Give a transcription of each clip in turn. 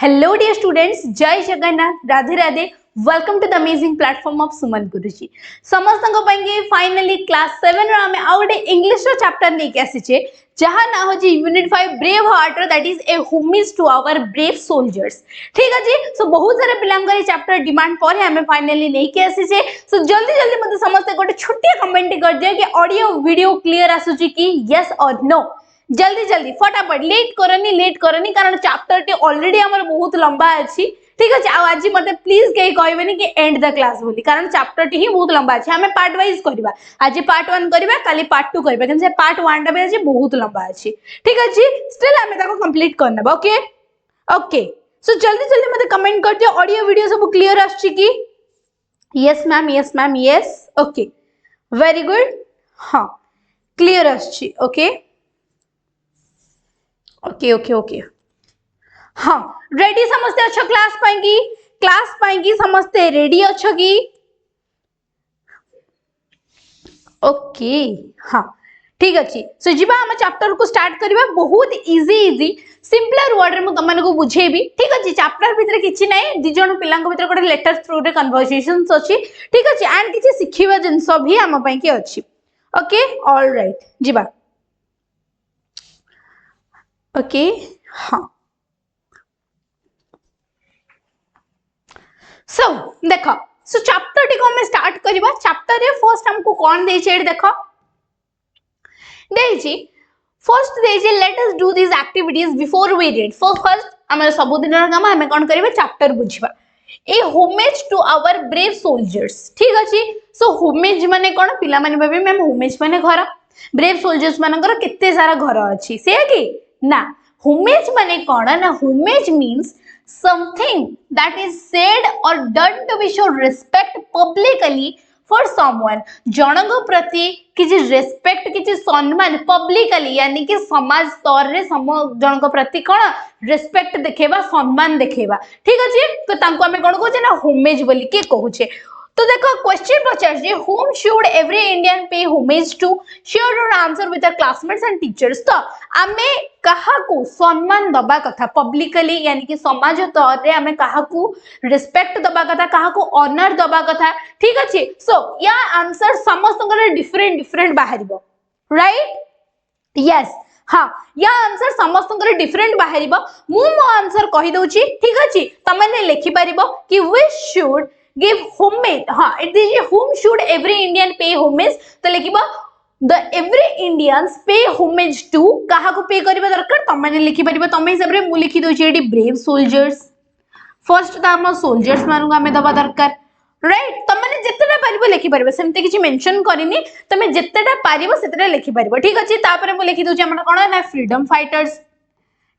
Hello dear students, Jai Jagannath, Radhe Radhe. Welcome to the amazing platform of Suman Guruji. समस्तଙ୍କ ପାଇଁ କି finally class 7 ର ଆମେ ଆଉ ଗୋଟେ English ର chapter ନେଇକି ଆସିଛେ ଯାହା ନା होची unit 5 brave heart that is a homage to our brave soldiers. ठीक अछि सो बहुत सारे पिलांकर chapter डिमांड पर हमें फाइनली नेकी आसीछे सो जल्दी जल्दी मते समस्त गोटे छोटी कमेंट कर दिया कि ऑडियो वीडियो क्लियर आसुची कि यस और नो जल्दी जल्दी फटाफट लेट करनी कारण चैप्टर टी ऑलरेडी हमर बहुत लंबा अछि ठीक अछि आज मते प्लीज कहि कहबेनी कि एंड द क्लास बोली कारण चैप्टर टी ही बहुत लंबा अछि हमें पार्ट वाइज करबा आज पार्ट 1 करबा काली पार्ट 2 करबा किंतु पार्ट 1 टा बे बहुत लंबा अछि ठीक अछि स्टिल हमें ताको कंप्लीट करना ओके ओके सो जल्दी जल्दी मते कमेंट कर दियो ऑडियो वीडियो सब क्लियर आछि कि yes ma'am yes okay very good हां क्लियर आछि ओके ओके ओके ओके हाँ रेडी समस्ते अच्छो क्लास पाएंगी समस्ते रेडी अच्छो की ओके हाँ ठीक अच्छी सो जीवा हम चैप्टर को स्टार्ट करबा बहुत इजी सिंपलर वर्ड रे मु तमन को बुझेबी ठीक अच्छी चैप्टर भीतर किछि नै दि जण पिलांग भीतर कोटे लेटर थ्रू रे कन्वर्सेशंस अछि ठीक अच्छी एंड किछि सिखिबा जिंस भी हम पई के अछि ओके ऑल राइट जीवा ओके हाँ सो देखो सो चैप्टर टी को हम स्टार्ट करबा चैप्टर रे फर्स्ट हमको कौन दे छै देखो देछि फर्स्ट देछि let us do this activities before we read first हम सब दिन काम हम कोन करबा चैप्टर बुझबा a homage to our brave soldiers ठीक अछि सो होमेज माने कोन पिला माने भाबे मैम होमेज माने घर ब्रेव सोल्जर्स मानकर केते सारा घर अछि से कि ना homage माने कौन ना homage means something that is said or done to be show respect publicly for someone जनक प्रति किछि रेस्पेक्ट किछि सम्मान पब्लिकली यानी कि समाज स्तर रे जनक प्रति कोन रेस्पेक्ट देखेबा सम्मान देखेबा ठीक अछि तो तांको हमें कोन कहूचे ना होमेज बोली के कहूचे तो देखो क्वेश्चन पचास जे whom should every Indian pay homage to share your answer with their classmates and teachers तो आमे कहा को सम्मान दबा कथा पब्लिकली यानी कि समाज स्तर रे आमे कहा को रिस्पेक्ट दबा कथा कहा को ऑनर दबा कथा ठीक अछि सो या आंसर समस्त डिफरेंट बाहरिबो राइट यस हाँ या आंसर समस्त डिफरेंट बाहरिबो मु मो आंसर कहि दउची ठीक अछि तमने लिखि परिबो कि we should give homage हाँ it is whom should every Indian pay homage तो लिखिबो the every Indians pay homage to कहा को पे करबा दरकार तमने लिखि परिबो तम हिसाब रे मु लिखि दोची एडी ब्रेव सोल्जर्स फर्स्ट त हम सोल्जर्स मानु हमें दबा दरकार राइट तमने जेतेटा परिबो लिखि परिबो सेमते किछि मेंशन करिनी तमे जेतेटा परिबो सेतेटा लिखि परिबो ठीक अछि तापरे मु लिखि दोची हमर कोन ना फ्रीडम फाइटर्स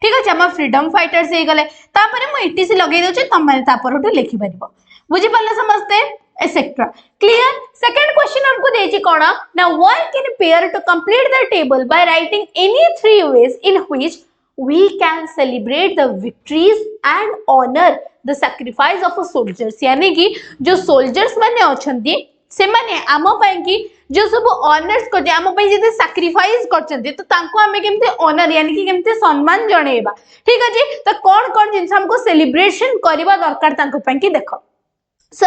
ठीक अछि हम फ्रीडम फाइटर्स हे गले तापरे मु ईटीसी लगै दोची तमने तापरटू लिखि परिबो बुझी पाले समझते एसेट्रा क्लियर सेकंड क्वेश्चन हमको देछि कोन ना one can pair to complete the table by writing any three ways in which we can celebrate the victories and honor the sacrifice of a soldiers यानी कि जो soldiers माने अछंती से माने आम पई कि जो सब ऑनर्स को आम पई जदि सैक्रिफाइस करछंती तो तांको हमें केमते ऑनर यानी कि केमते सम्मान जणेबा ठीक अछि तो कोन जिंस हमको सेलिब्रेशन करबा दरकार तांको पई कि देखो सो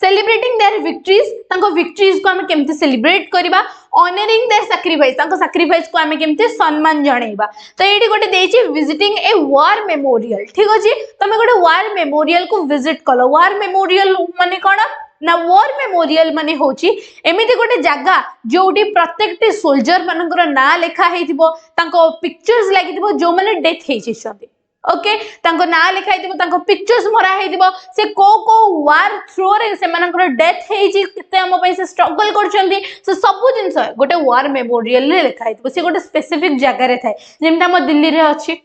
सेलिब्रेटिंग देयर विक्ट्रीज तांको विक्ट्रीज को हम केमते सेलिब्रेट करबा ऑनरिंग देयर सैक्रिफाइस तांको सैक्रिफाइस को हम केमते सम्मान जणेबा तो एडी गोटे देछि विजिटिंग ए वॉर मेमोरियल ठीक अछि तमे गोटे वॉर मेमोरियल को विजिट कलो वॉर मेमोरियल माने कोन ना वॉर मेमोरियल माने होची एमिति गोटे जागा जोटी प्रत्येकटी सोल्जर मानकर ना लेखा हेतिबो तांको पिक्चर्स लागितिबो जो माने डेथ हेछि छथि ओके तांको ना लिखा हेतिबो तांको पिक्चर्स मरा हेतिबो से को वार थ्रो रे से मानकर डेथ हेछि किते हम पई से स्ट्रगल करचंदी से सब जिंस गोटे वार मेमोरियल रे लिखा हेतिबो से गोटे स्पेसिफिक जगह रे थाए जेमता हम दिल्ली रे अछि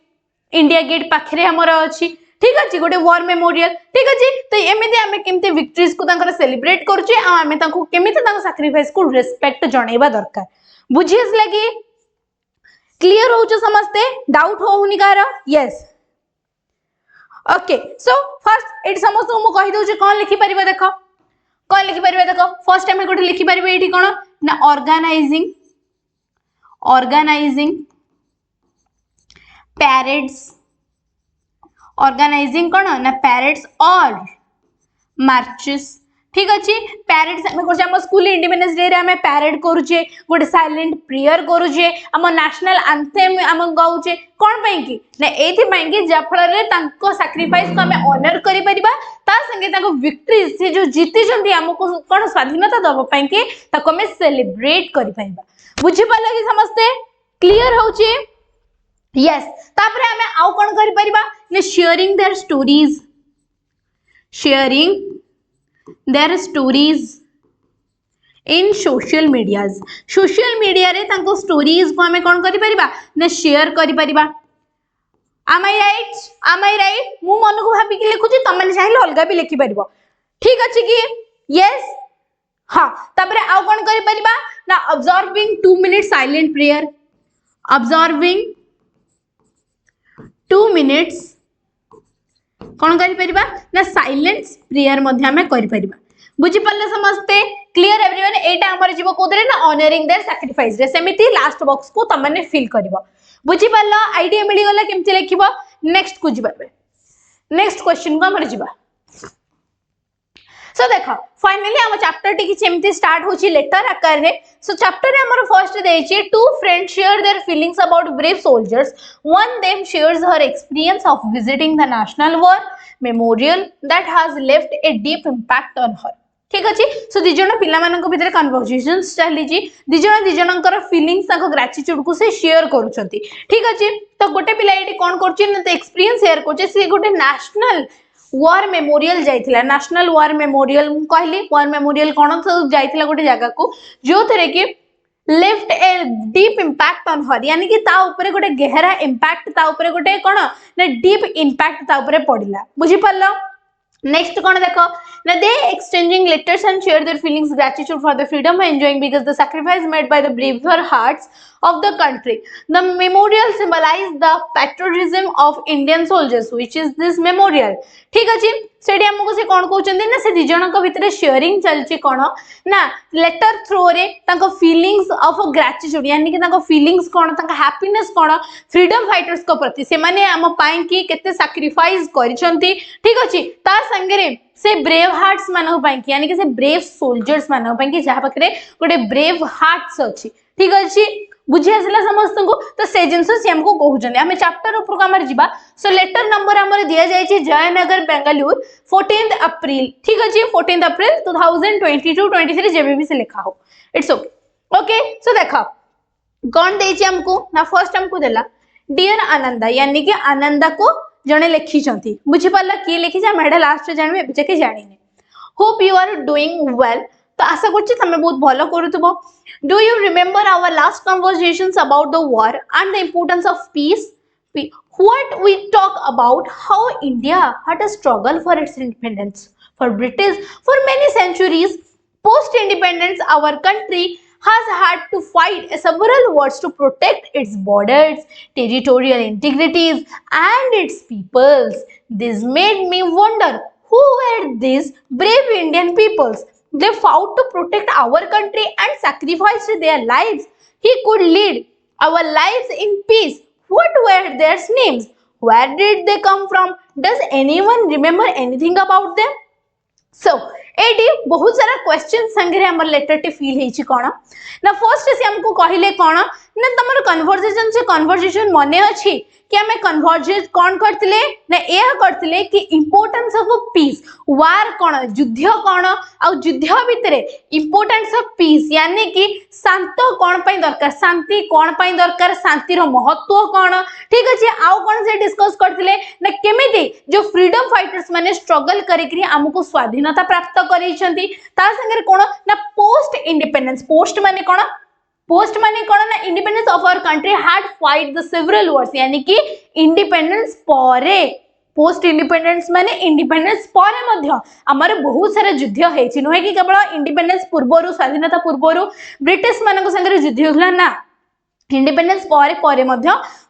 इंडिया गेट पाखरे हमर अछि ठीक अछि गोटे वार मेमोरियल ठीक अछि तो एमिति हमें केमते विक्ट्रीज को तांकर सेलिब्रेट करछे आ हमें तांको केमिति तांको सैक्रिफाइस को रिस्पेक्ट जणेबा दरकार बुझियस लागि क्लियर होउछ समझते डाउट होउनी कार yes okay so first at समस्त मु कहि दोछ कोन लिखि परिबा देखो कोन लिखि परिबा देखो फर्स्ट टाइम गोटे लिखि परिबा एठी कोन ना ऑर्गेनाइजिंग parades ऑर्गेनाइजिंग कौन ना पैरेड्स और मार्चेस ठीक अच्छे पैरेड्स आम कर स्कूल इंडिपेंडेंस डे रे आम पैरेड करुचे गोटे साइलेंट प्रेयर करुचे आम नेशनल एंथेम आम गाउचे कौन पाई कि ना एथि कि जाफल सैक्रिफाइस को आम ऑनर करि परिबा ता संगे ताको विक्ट्री से जो जीति जंती हमको कौन स्वाधीनता दबा पाई कि ताको आम सेलिब्रेट करि परिबा बुझि पाला कि समस्ते क्लियर होचे यस तापरे आम आउ कौन करि परिबा ने sharing their stories sharing their stories in social medias social media रे तांको stories को हमें कौन करि परिबा ने share करि परिबा am I right मु मन को भाबी कि लिखुची तमने चाहिले अलगा भी लिखि परिबो ठीक अछि कि yes हां तबरे आउ कौन करि परिबा ना observing 2 minute silent prayer observing 2 minutes कौन करि परिबा ना साइलेंस प्रेयर मध्ये हमें करि परिबा बुझि पल्ले समझते क्लियर एवरीवन एटा हमर जीव कोदरे ना ऑनरिंग देयर सैक्रिफाइस रे सेमिति लास्ट बॉक्स को तमने फिल करबो बुझि पल्ला आईडिया मिली गला केमति लिखिबो नेक्स्ट को जिबाबे नेक्स्ट क्वेश्चन को हमर जिबा सो देखो फाइनली हम चैप्टर टी किछि एमति स्टार्ट होछि लेटर आकार रे सो चैप्टर रे हमर फर्स्ट देछि two friends share their feelings about brave soldiers one them shares her experience of visiting the national war memorial that has left a deep impact on her ठीक अछि सो दि जण पिला मानक भितर कन्वर्सेशंस चली जी दि जणकर फीलिंग्स ताको ग्रेटिट्यूड को से शेयर करूछंती ठीक अछि तो गोटे पिला एटी कोन करछि न एक्सपीरियंस शेयर करछि से गोटे नेशनल वॉर मेमोरियल जाइथिला नेशनल वॉर मेमोरियल कहली वॉर मेमोरियल कोन जाइथिला गोटे जगह को जो थरे कि left a deep impact on her यानी कि ता ऊपर गोटे गहरा इंपैक्ट ता ऊपर गोटे कोन ना डीप इंपैक्ट ता ऊपर पडिला बुझि पल्लो नेक्स्ट कोन देखो ना they exchanging letters and share their feelings gratitude for the freedom enjoying because the sacrifice made by the braver hearts of the country the memorial symbolize the patriotism of Indian soldiers which is this memorial ठीक अछि सेडी हमको से कोन कहउचंदी ना से दि जनक भितरे sharing चलची कोन ना letter through रे ताको फीलिंग्स ऑफ ग्रेटिट्यूड यानी कि ताको फीलिंग्स कोन ताका हैप्पीनेस कोन फ्रीडम फाइटर्स को प्रति से माने हम पाई कि केते सैक्रिफाइस करिसंती ठीक अछि ता संगे रे से ब्रेव हार्ट्स मानक पाई कि यानी कि से ब्रेव सोल्जर्स मानक पाई कि जहा पकरे गोटे ब्रेव हार्ट्स अछि ठीक अछि बुझी आसला समस्त को तो से जिनस से हमको कहउछन हमें चैप्टर ऊपर को हमर जिबा सो लेटर नंबर हमर दिया जाय छी जयनगर बेंगलुरु 14th अप्रैल ठीक अछि 14th अप्रैल 2022-23 जेबे भी से लिखा हो इट्स ओके ओके सो देखा कौन दे छी हमको ना फर्स्ट हमको देला डियर आनंदा यानी कि आनंदा को जने लिखी छथि बुझी पाला की लिखी जा मेडा लास्ट रे जानबे बिचे के जानिने hope you are doing well तो आशा करछि तमे बहुत भलो करूतबो do you remember our last conversations about the war and the importance of peace what we talk about how India had a struggle for its independence for British for many centuries post independence our country has had to fight several wars to protect its borders, territorial integrities and its peoples. This made me wonder who were these brave Indian peoples. They fought to protect our country and sacrificed their lives. He could lead our lives in peace. What were their names? Where did they come from? Does anyone remember anything about them? So, eighty बहुत सारा question संगे हमर letter T feel हेछि कोन ना first से हमको कहिले कोन ना तमर कन्वर्सेशन मने अछि कि हमें कन्वर्जेट कोन करतिले ना एहा करतिले कि इंपोर्टेंस ऑफ पीस वार कोन युद्ध कोन आ युद्ध भितरे इंपोर्टेंस ऑफ पीस यानी कि शांत कोन पई दरकार शांति कोन पई दरकार शांति रो महत्व कोन ठीक अछि आउ कोन से डिस्कस करतिले ना केमिति जो फ्रीडम फाइटर्स माने स्ट्रगल करिकरी हमको स्वाधीनता प्राप्त करिसंती ता संगे कोन ना पोस्ट माने कोन ना independence of our country had fight the several wars यानी कि इंडिपेंडेंस परे पोस्ट इंडिपेंडेंस माने इंडिपेंडेंस परे मध्य हमर बहुत सारा युद्ध हेछि नहे कि केवल इंडिपेंडेंस पूर्वरु स्वाधीनता पूर्वरु ब्रिटिश मानको संगे युद्ध होला ना इंडिपेंडेंस पर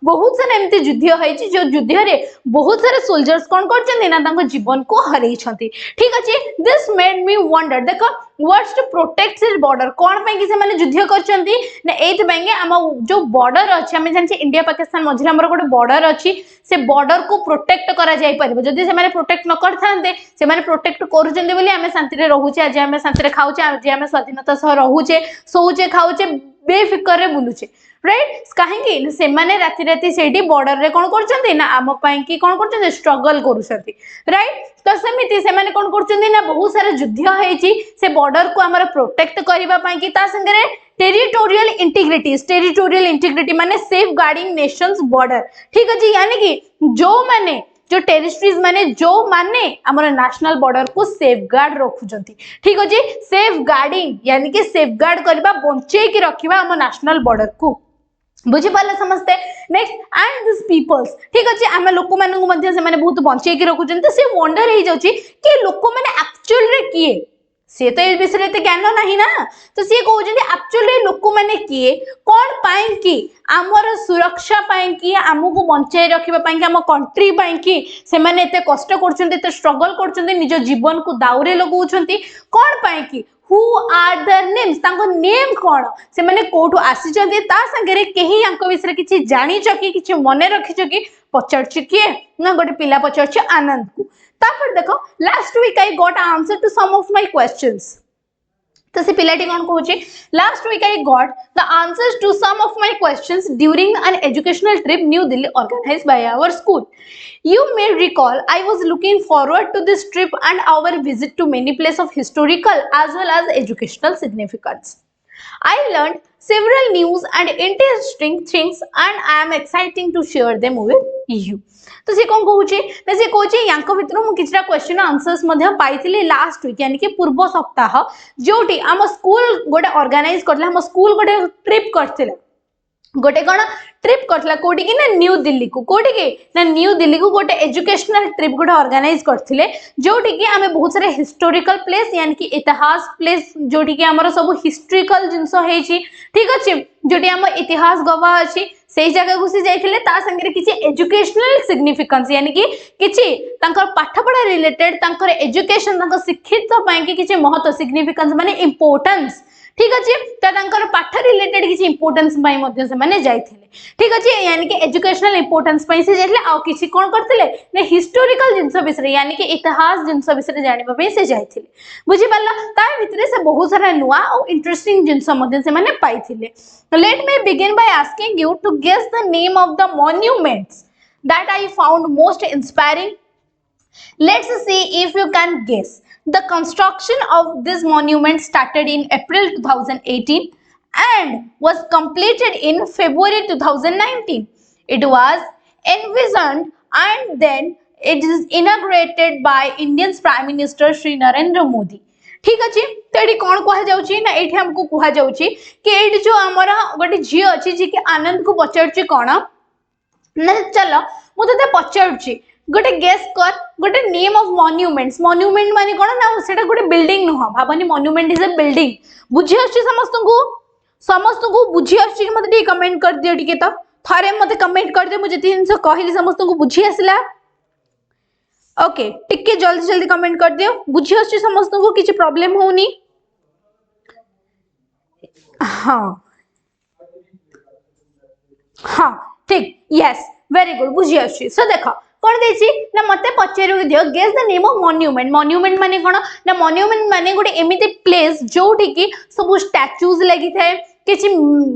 बहुत सारा एमती युद्ध होती जो युद्ध रे बहुत सारे सोल्जर्स कौन कर जीवन को हरई। ठीक अच्छे दिस मेड मी वंडर देख what's to protect his border कौन पे कि से माने युद्ध करछंती ना एथि बेंगे हम जो बॉर्डर अछि हमें जानि इंडिया पाकिस्तान मझिरे हमर गोटे बॉर्डर अछि से बॉर्डर को प्रोटेक्ट करा जाय परिबो जदि से माने प्रोटेक्ट न करथांते से माने प्रोटेक्ट करूचंती बोली हमें शांति रे रहूचे आज हमें शांति रे खाउचे आज हमें स्वाधीनता सह रहूचे सोउचे खाउचे बेफिकर रे बुलुचे राइट कहीं से माने राति राति सेठी बॉर्डर रे कोन करछंती ना आम पई की कोन करछंती स्ट्रगल करूछंती राइट तो सेमिति से माने कोन करछंती ना बहुत सारा युद्ध हेची से बॉर्डर को हमर प्रोटेक्ट करबा पई की ता संगे टेरिटोरियल इंटीग्रिटी माने सेफ गार्डिंग नेशंस बॉर्डर। ठीक अछि यानी कि जो टेरिटरीज माने जो माने हमर नेशनल बॉर्डर को सेफ गार्ड रखुचंती। ठीक अछि सेफ गार्डिंग यानी कि सेफ गार्ड करबा बंचे कि रखिबा हमर नेशनल बॉर्डर को बुझी पाले समझते। नेक्स्ट एंड दिस पीपल्स ठीक अच्छे आम लोक मानू से बहुत बंचे रखुच्च से वंडर हो जाऊँगी कि लोक मैंने एक्चुअल रे किए सी तो ये विषय में ज्ञान नहीं ना तो सी कहते एक्चुअली लोक मैंने किए कौन पाई कि आमर सुरक्षा पाई कि आमको बंचाई रखापी कि आम कंट्री पाई कि से माने एते कष्ट कर स्ट्रगल कर निज जीवन को दाउरे लगाउछंती कौन पाई कि हु आर द नेम्स तांको नेम कौन से माने कोठु आसीचंती ता संगे केही यांको विषय किछि जानिछ कि किछि मने रखिछ कि पचारछि किए ना गोटे पिला पचारछि आनंद को तापर देखो last week I got answer to some of my questions तो से पिलाटी कौन कहूँ last week I got the answers to some of my questions during an educational trip New Delhi organised by our school you may recall I was looking forward to this trip and our visit to many places of historical as well as educational significance. I learned several news and interesting things and I am excited to share them with you. तो से कौन कहूँ ना से कहूँ या भितर मुझे किसी क्वेश्चन आंसर्स पाई लास्ट वीक यानी कि पूर्व सप्ताह जोटी आम स्कूल गोटे ऑर्गेनाइज करथिला आम स्कूल गोटे ट्रिप करथिला गोटे कौन ट्रिप करथिला कोठी कि ना न्यू दिल्ली को कोठी कि ना न्यू दिल्ली को गोटे एजुकेशनल ट्रिप गोटे ऑर्गेनाइज करथिले जोठी कि आमे बहुत सारे हिस्टोरिकल प्लेस यानी कि इतिहास प्लेस जोठी कि हमर सब हिस्ट्रिकल जिंस हेची। ठीक अछि जोठी हम इतिहास गवाह अछि से जगह को से जाइथिले ता संगे किछि एजुकेशनल सिग्निफिकेंस यानी कि किछि तांकर पाठपढ़ा रिलेटेड तांकर एजुकेशन तांकर शिक्षित पई कि किछि महत्व सिग्निफिकेंस माने इंपोर्टेंस। ठीक अच्छे तो पाठ रिलेटेड किसी इंपोर्टेंस से माने जाइथिले। ठीक अच्छे यानी कि एजुकेशनल इंपोर्टेंस से जाइथिले आ किछि कोन करथिले ने हिस्टोरिकल जिंस विषय यानी कि इतिहास जिंस विषय जानिबा पे से जाइथिले बुझि पाला ता भितरे से बहुत सारा नुवा और इंटरेस्टिंग जिंस से माने पाइथिले। Let me begin by asking you to guess the name of the monuments that I found most inspiring. Let's see if you can guess. The construction of this monument started in April 2018 and was completed in February 2019. It was envisioned and then it is inaugurated by Indian's Prime Minister Shri Narendra Modi. ठीक अच्छे तो ये कौन कह जाउची ना ये हमको कह जाउची कि ये जो हमारा गोटे झी अच्छी जी के आनंद को पचारुची कौन ना चलो मुझे पचारुची गोटे गेस कर गोटे नेम ऑफ मॉन्यूमेंट्स मॉन्यूमेंट माने कोन ना सेटा गोटे बिल्डिंग नुह भाबनी मॉन्यूमेंट इज अ बिल्डिंग बुझी आछी समस्त को बुझी आछी कि मते कमेंट कर दियो टिके तो थारे मते कमेंट कर दियो मुझे तीन से कहली समस्त को बुझी आसला ओके टिके जल्दी जल्दी कमेंट कर दियो बुझी आछी समस्त को किछि प्रॉब्लम होनी। हां हां ठीक यस वेरी गुड बुझी आछी। सो देखो कौन देछि ना मते पचारू दियो guess the name of monument monument माने कोन ना मॉन्यूमेंट माने गोटे एमिति प्लेस जोठी कि सब स्टैच्यूज लागि थाए किछि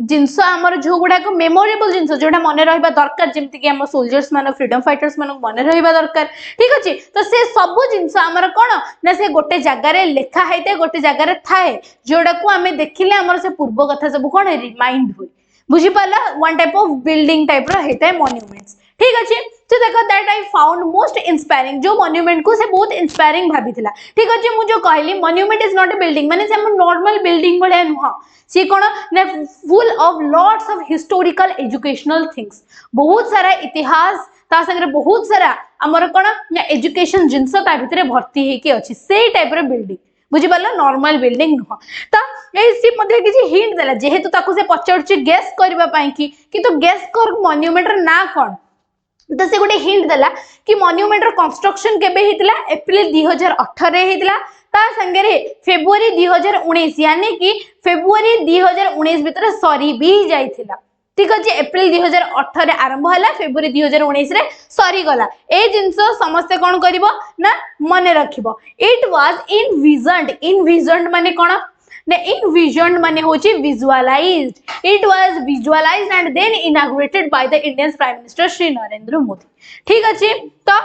जिंस हमर जो गुडा को मेमोरेबल जिंस जोटा मने रहबा दरकार जेमति कि हम सोल्जर्स मान फ्रीडम फाइटर्स मान मने रहबा दरकार। ठीक अछि तो से सब जिंस हमर कोन ना से गोटे जगह रे लेखा हैते गोटे जगह रे थाए जोडा को हमें देखिले हमर से पूर्व कथा सब कोन रिमाइंड होई बुझी पाला one type of building type रो हैते मॉन्यूमेंट्स। ठीक अच्छे तो देखो that I found most inspiring जो मॉन्यूमेंट को से बहुत इंस्पायरिंग भाभी थिला। ठीक अच्छे मु जो कहली monument is not a building माने से हम नॉर्मल बिल्डिंग बळे नुह सी कोन ने full of lots of historical educational things बहुत सारा इतिहास ता संगे बहुत सारा हमर कोन ना एजुकेशन जिंस ता भितरे भर्ती हे के अछि सेही टाइप रो बिल्डिंग बुझी पाल नॉर्मल बिल्डिंग नुह तो सी मध्य किसी हिंट देला जेहेतु ताकू से पचारुछि गेस करबा पई कि किंतु गेस कर मॉन्यूमेंट र ना कोन तो से गोटे हिंट देला कि मॉन्यूमेंट र कंस्ट्रक्शन केबे हेतिला अप्रैल 2018 रे हेतिला ता संगे रे फेब्रुआरी 2019 यानी कि फेब्रुआरी 2019 भीतर सरी भी जाइथिला ठीक अछि अप्रैल 2018 रे आरंभ हला फेब्रुआरी 2019 रे सरी गला ए जिंस समस्त कोन करिवो ना मने रखिबो इट वाज इनविजन्ड माने कोन ना envisioned माने होची visualized it was visualized and then inaugurated by the Indian Prime Minister Shri Narendra Modi ठीक अछि तो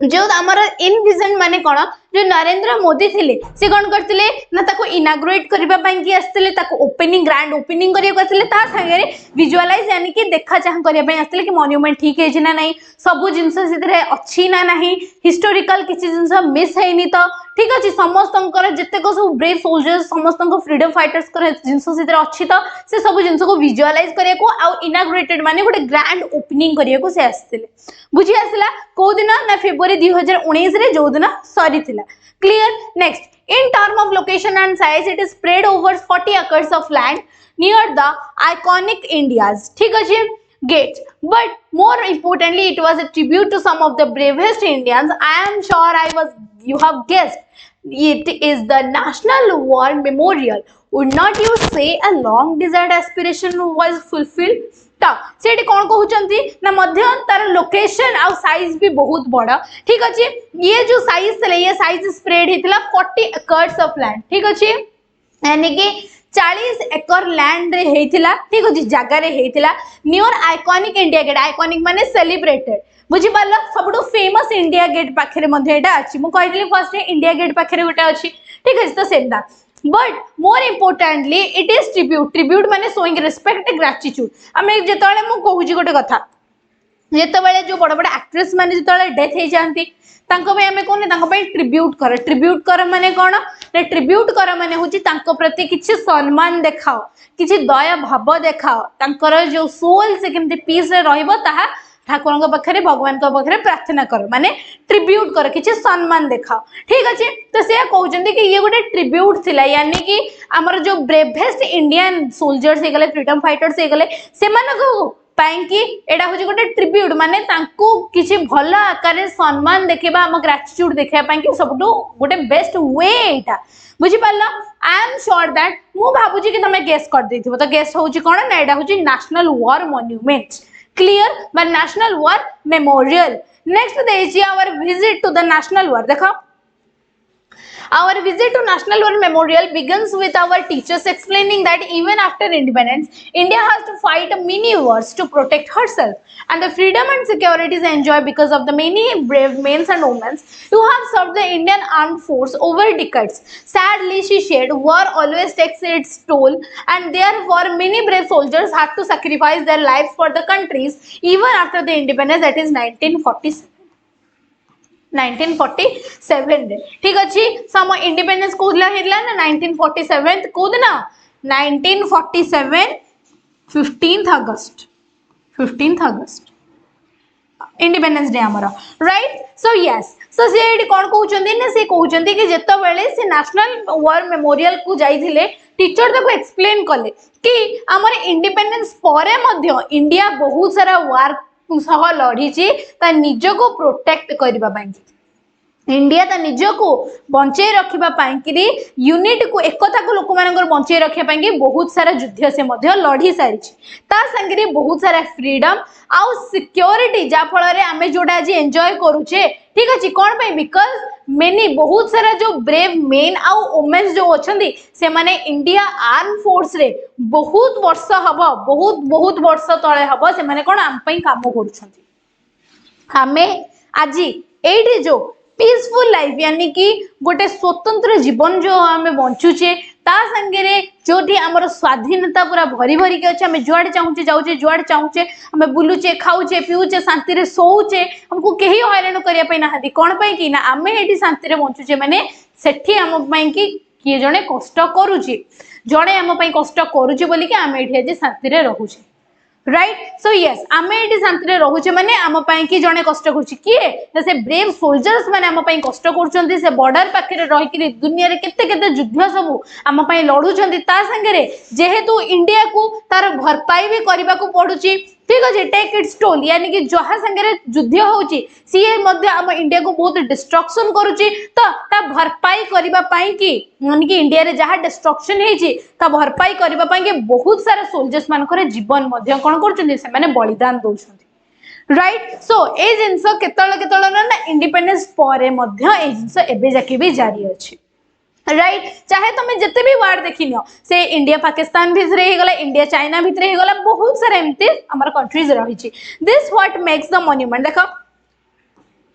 जो आमर इनविजन माने कोन जो नरेंद्र मोदी थिले से कोन करथिले ना ताको इनाग्रेट करबा पई कि आस्थिले ताको ओपनिंग ग्रैंड ओपनिंग करिया करथिले ता संगे रे विजुअलाइज यानी कि देखा चाह करिया पई आस्थिले कि मॉन्यूमेंट ठीक है ना नहीं सब जिंस सितरे अछि ना नहीं हिस्टोरिकल किछि जिंस मिस हैनी तो ठीक अछि समस्तंकर जते को सब ब्रेव सोल्जर्स समस्तंको फ्रीडम फाइटर्स कर जिंस सितरे अछि तो से सब जिंस को विजुअलाइज करिया को आ इनाग्रेटेड माने गोटे ग्रैंड ओपनिंग करिया को से आस्थिले बुझी आसला को दिन ना फेब्रुआरी 2019 रे जो दिन सरी थिला clear next in term of location and size it is spread over 40 acres of land near the iconic India's ठीक अछि gate but more importantly it was a tribute to some of the bravest Indians I am sure you have guessed it is the National War Memorial would not you say a long desired aspiration was fulfilled सेठी कौन कहउचंती ना मध्य तार location आ size भी बहुत बड़ा ठीक अछि ये जो साइज थले ये साइज स्प्रेड हितला 40 एकर्स ऑफ लैंड ठीक अछि यानी कि 40 एकर लैंड रे हेतिला ठीक अछि जगह रे हेतिला near iconic India gate iconic माने सेलिब्रेटेड बुझी पाला सबडो फेमस इंडिया गेट पाखरे मध्ये एटा अछि मु कहितली फर्स्ट इंडिया गेट पाखरे गोटा अछि ठीक अछि तो सेंदा but more importantly it is tribute माने showing respect gratitude हमें जेतले मु कहूजी गोटे कथा जेतबेले जो बड़ बड़ एक्ट्रेस माने जेतले डेथ हे जानती तांको पे हमें कोने तांको पे ट्रिब्यूट कर माने कोन ने ट्रिब्यूट कर माने होची तांको प्रति किछि सम्मान देखाओ किछि दया भाव देखाओ तांकर जो सोल से केमते पीस रे रहइबो ताहा ठाकुर पाखे भगवान पाखे प्रार्थना कर माने ट्रिब्यूट कर किछि सम्मान देखाओ ठीक अछि तो से कहउचंदी कि ये गोटे ट्रिब्यूट थिला यानी कि हमर जो ब्रेवेस्ट इंडियन सोल्जर्स हे गले फ्रीडम फाइटर्स हे गले से मानको पाई कि एडा होची गोटे ट्रिब्यूट माने तांको किछि भला आकार सम्मान देखेबा हम ग्रेटिट्यूड देखा पाई कि सबटो गोटे बेस्ट वे एटा बुझी पाला आई एम श्योर दैट मु भाबुची कि तमे गेस कर देथिबो तो गेस होची कोन ना एडा होची national war monument clear by National War Memorial next देछि our visit to the National War देखो our visit to National War Memorial begins with our teachers explaining that even after independence India has to fight many wars to protect herself and the freedom and securities enjoyed because of the many brave men and women who have served the Indian armed force over decades sadly she said war always takes its toll and therefore many brave soldiers had to sacrifice their lives for the countries even after the independence that is 1947 रे ठीक अछि सम independence कोदला हेला ना 1947 कोदना 1947 15th अगस्त independence day हमर right so yes so से AD कोन कहउचंदी ने से कहउचंदी कि जेतो बेले से नेशनल वॉर मेमोरियल को जाइथिले टीचर ताको एक्सप्लेन कले कि हमर इंडिपेंडेंस परे मध्य इंडिया बहुत सारा वार सह लड़ी छि ता निज को प्रोटेक्ट करबा पई इंडिया ता निज को बंचे रखिबा पई कि यूनिट को एकता को लोक मानकर बंचे रखिया पई कि बहुत सारा युद्ध से मध्य लड़ी सारी छि ता संगे बहुत सारा फ्रीडम आउ सिक्योरिटी जा फल रे आमे जोडा आज एन्जॉय करूचे ठीक अछि कोन पई बिकॉज़ मेनी बहुत सारा जो ब्रेव मेन आउ वुमेन्स जो अछंदी से माने इंडिया आर्म फोर्स रे बहुत वर्ष हबो बहुत वर्ष तळे हबो से माने कोन आम पई काम करूछंती हमें आज एठी जो पीसफुल लाइफ यानी कि गोटे स्वतंत्र जीवन जो आमे बंचुचे ता संगे रे जोठी हमर स्वाधीनता पूरा भरी भरी के अछि हमें जुआड चाहूचे जाउचे जुआड चाहूचे हमें बुलुचे खाउचे पिउचे शांति रे सोउचे हमको केही हैरान करिया पई नाहदी कोन पई कि ना आमे एठी शांति रे बंचुचे माने सेठी हम पई कि किए जणे कष्ट करूची जणे हम पई कष्ट करूची बोली कि आमे एठी आज शांति रे रहूचे राइट सो यस आमे एटी शांति रोचे माने आम कि जड़े कष्ट कर से ब्रेव सोल्जर्स माने आम कष्ट कर से बॉर्डर पाखे रही दुनिया रे केते केते युद्ध सब आम लड़ुंट सांगे जेहेतु इंडिया को तार भरपाई भी करने को पड़ुची ठीक अच्छे टेक इट्स टोल यानी कि जहाँ संगे युद्ध होची सी आम इंडिया को बहुत डिस्ट्रक्शन करुच्ची तो ता भरपाई करने की यानी कि इंडिया रे जहाँ डिस्ट्रक्शन होती भरपाई करने बहुत सारा सोल्जर्स मानकर जीवन कौन कर बलिदान दौरान राइट सो ये जिनस केतल ना इंडिपेंडेंस पर जिनस एबे जाके भी जारी अच्छी राइट चाहे तुम जिते भी वार्ड देखी नियो से इंडिया पाकिस्तान भितर गला इंडिया चाइना भितर गला बहुत सारा एमती आमर कंट्रीज रही this what makes the monument देखो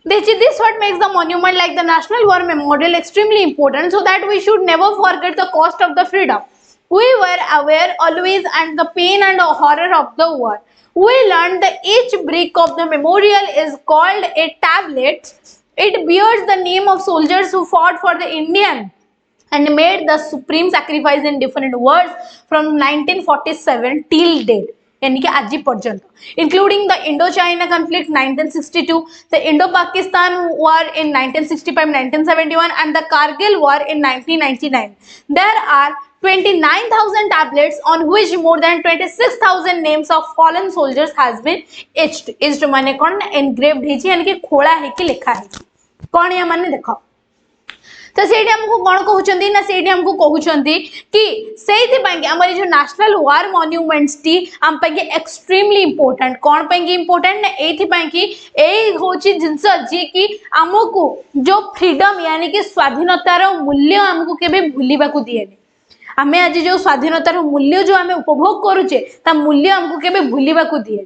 this what makes the monument like the National War Memorial extremely important so that we should never forget the cost of the freedom. We were aware always and the pain and horror of the war. We learned that each brick of the memorial is called a tablet. It bears the name of soldiers who fought for the Indian and made the supreme sacrifice in different wars from 1947 till date. यानी कि आज पर्यंत including the Indo China conflict 1962, the Indo Pakistan war in 1965, 1971 and the Kargil war in 1999. There are 29,000 tablets on which more than 26,000 names of fallen soldiers has been etched. etched माने कौन engraved है यानी कि खोला है कि लिखा है कौन या माने देखो तो से हमको कौन कहउछंदी ना से हमको कहउछंदी कि सेति पांगे हमर जो नेशनल वार मॉन्यूमेंट्स टी हम पांगे एक्सट्रीमली इंपोर्टेंट कौन पांगे इंपोर्टेंट ना एथि पांगे ए होची जिंस जे कि हमको जो फ्रीडम यानी कि स्वाधीनतार मूल्य हमको केबे भूलिबा को दिएनी आमे आज जो स्वाधीनतार मूल्य जो आमे उपभोग करूचे ता मूल्य हमको केबे भूलिबा को दिए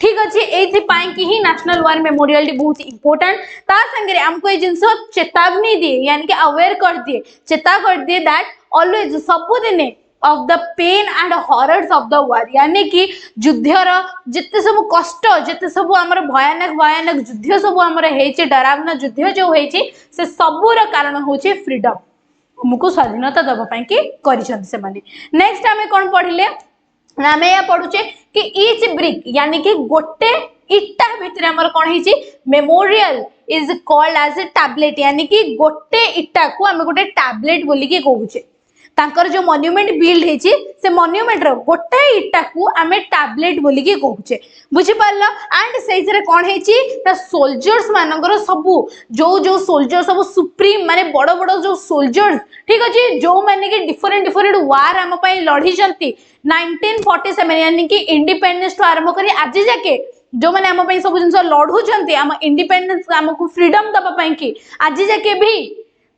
ठीक अछि एथि पाई कि ही नेशनल वार मेमोरियल बहुत इंपोर्टेंट ता संगे हमको ए जिंस चेतावनी दिए यानी कि अवेयर कर दिए चेता कर दिए दैट ऑलवेज सब दिने of the pain and horrors of the war यानी कि युद्धर जिते सब कष्ट जिते सब हमर भयानक भयानक युद्ध सब हमर हेचे डरावना युद्ध जो हेचे से सबुर कारण होचे फ्रीडम हमको स्वाधीनता दबा पाई कि करिसंत से माने नेक्स्ट हमें कौन पढ़िले आम या पढ़ुचे कि ईच ब्रिक यानी कि गोटे इटा भितर हमर कौन हिची memorial is called as a tablet यानी कि गोटे इटा को हम गोटे टैबलेट बोली के कहूचे तांकर जो मॉन्यूमेंट बिल्ड हेची से मॉन्यूमेंट रो गोटे इटा को आमे टैबलेट बोली के कहूचे बुझी पारलो एंड सेइथरे कोन हेची ना सोल्जर्स मानकर सबु जो सोल्जर सब सुप्रीम माने बड़ बड़ जो सोल्जर्स ठीक अछि जो माने के डिफरेंट वार हम पई लढी जंती 1947 यानी कि इंडिपेंडेंस तो आरंभ करी आज जाके जो माने हम पई सब जिंस लढु जंती हम इंडिपेंडेंस हमको फ्रीडम दबा पई कि आज जाके भी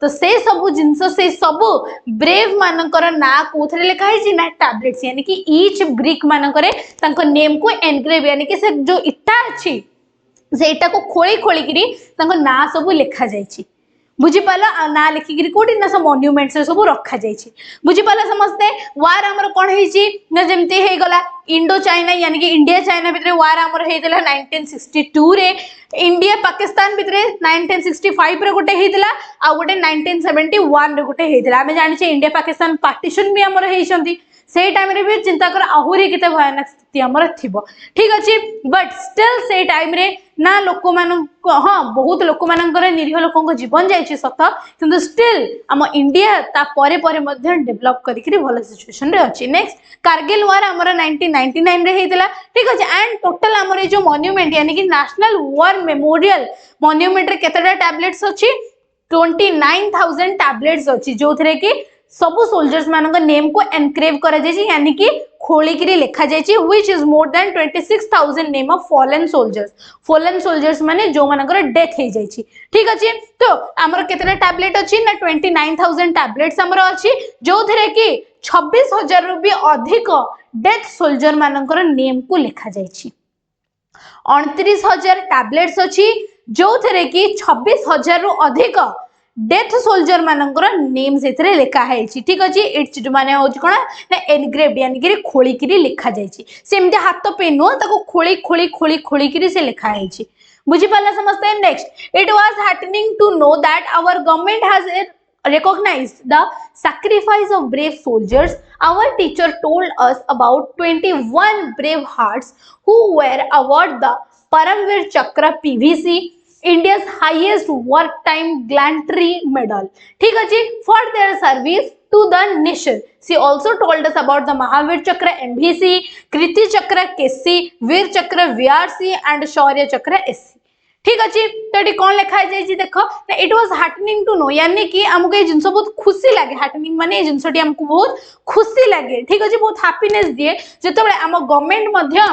तो से सबु जिनस से सबु ब्रेव मानकर ना कोथरे लिखा है ना टैबलेट्स यानी कि ईच ब्रिक मानकर तांको नेम को एनग्रेव यानी कि से जो इटा अछि से इटा को खोली खोली करी तांको ना सबु लिखा जायछि बुझी पाला ना लिखि करी कोडी ना सब मॉन्यूमेंट्स रे सबु रखा जायछि बुझी पाला समझते वार हमर कोन हेछि ना जेमते हे गला इंडो चाइना यानी कि इंडिया चाइना भितर वार हमर हेतला 1962 रे इंडिया पाकिस्तान भितर 1965 रे गोटे हेतला आ गोटे 1971 रे गोटे हेतला हमें जानि छे इंडिया पाकिस्तान पार्टीशन भी हमर हेइछंती से टाइम रे भी चिंता कर आहुरी केते भयानक स्थिति हमर थिबो ठीक अछि बट स्टिल से टाइम रे ना लोक मान हां बहुत लोक मानकर निरीह लोकन जीवन जायछि सत किंतु स्टिल हम इंडिया ता परे परे मध्ये डेवलप करिकरी भलो सिचुएशन रे अछि नेक्स्ट कारगिल वार हमर 1999 रे हेतला ठीक अछि एंड टोटल हमर जो मॉन्यूमेंट यानी कि नेशनल वार मेमोरियल मॉन्यूमेंट रे केतेटा टैबलेट्स अछि 29000 टैबलेट्स अछि जोथरे कि सबु सोल्जर्स मानक नेम को एनक्रेव करा जायछि यानी कि खोली करी लिखा जायछि which is more than 26000 name of fallen soldiers माने जो मानकर डेथ हे जायछि ठीक अछि तो हमर केतेटा टैबलेट अछि ना 29000 टैबलेट्स हमर अछि जोथरे कि 26000 रु भी अधिक डेथ सोल्जर मानकर नेम को लिखा जायछि 29000 टैबलेट्स अछि जोथरे कि 26000 रु अधिक डेथ सोल्जर मानकर नेम सेथरे लिखा है ठीक अछि इट्स माने हो कोन ना एनग्रेव्ड यानी कि खोली करी लिखा जायछि सेमते हाथ पे नो ताको खोली खोली खोली खोली करी से लिखा है बुझी पाला समझते हैं next it was happening to know that our government has recognize the sacrifice of brave soldiers, our teacher told us about 21 brave hearts who were awarded the Paramveer Chakra PVC, India's highest wartime gallantry medal. ठीक है जी, for their service to the nation. She also told us about the Mahavir Chakra MVC, Kriti Chakra KC, Veer Chakra VRC and Shaurya Chakra SC. ठीक अच्छे, तो ये कौन लिखा है जी देखो ना, it was happening to know, यानी कि हमको ये जिनस बहुत खुशी लगे, हैपनिंग माने ये जिनसटी हमको बहुत खुशी लगे, ठीक अच्छे, बहुत हैप्पीनेस दिए जेतेबेले हम गवर्नमेंट मध्य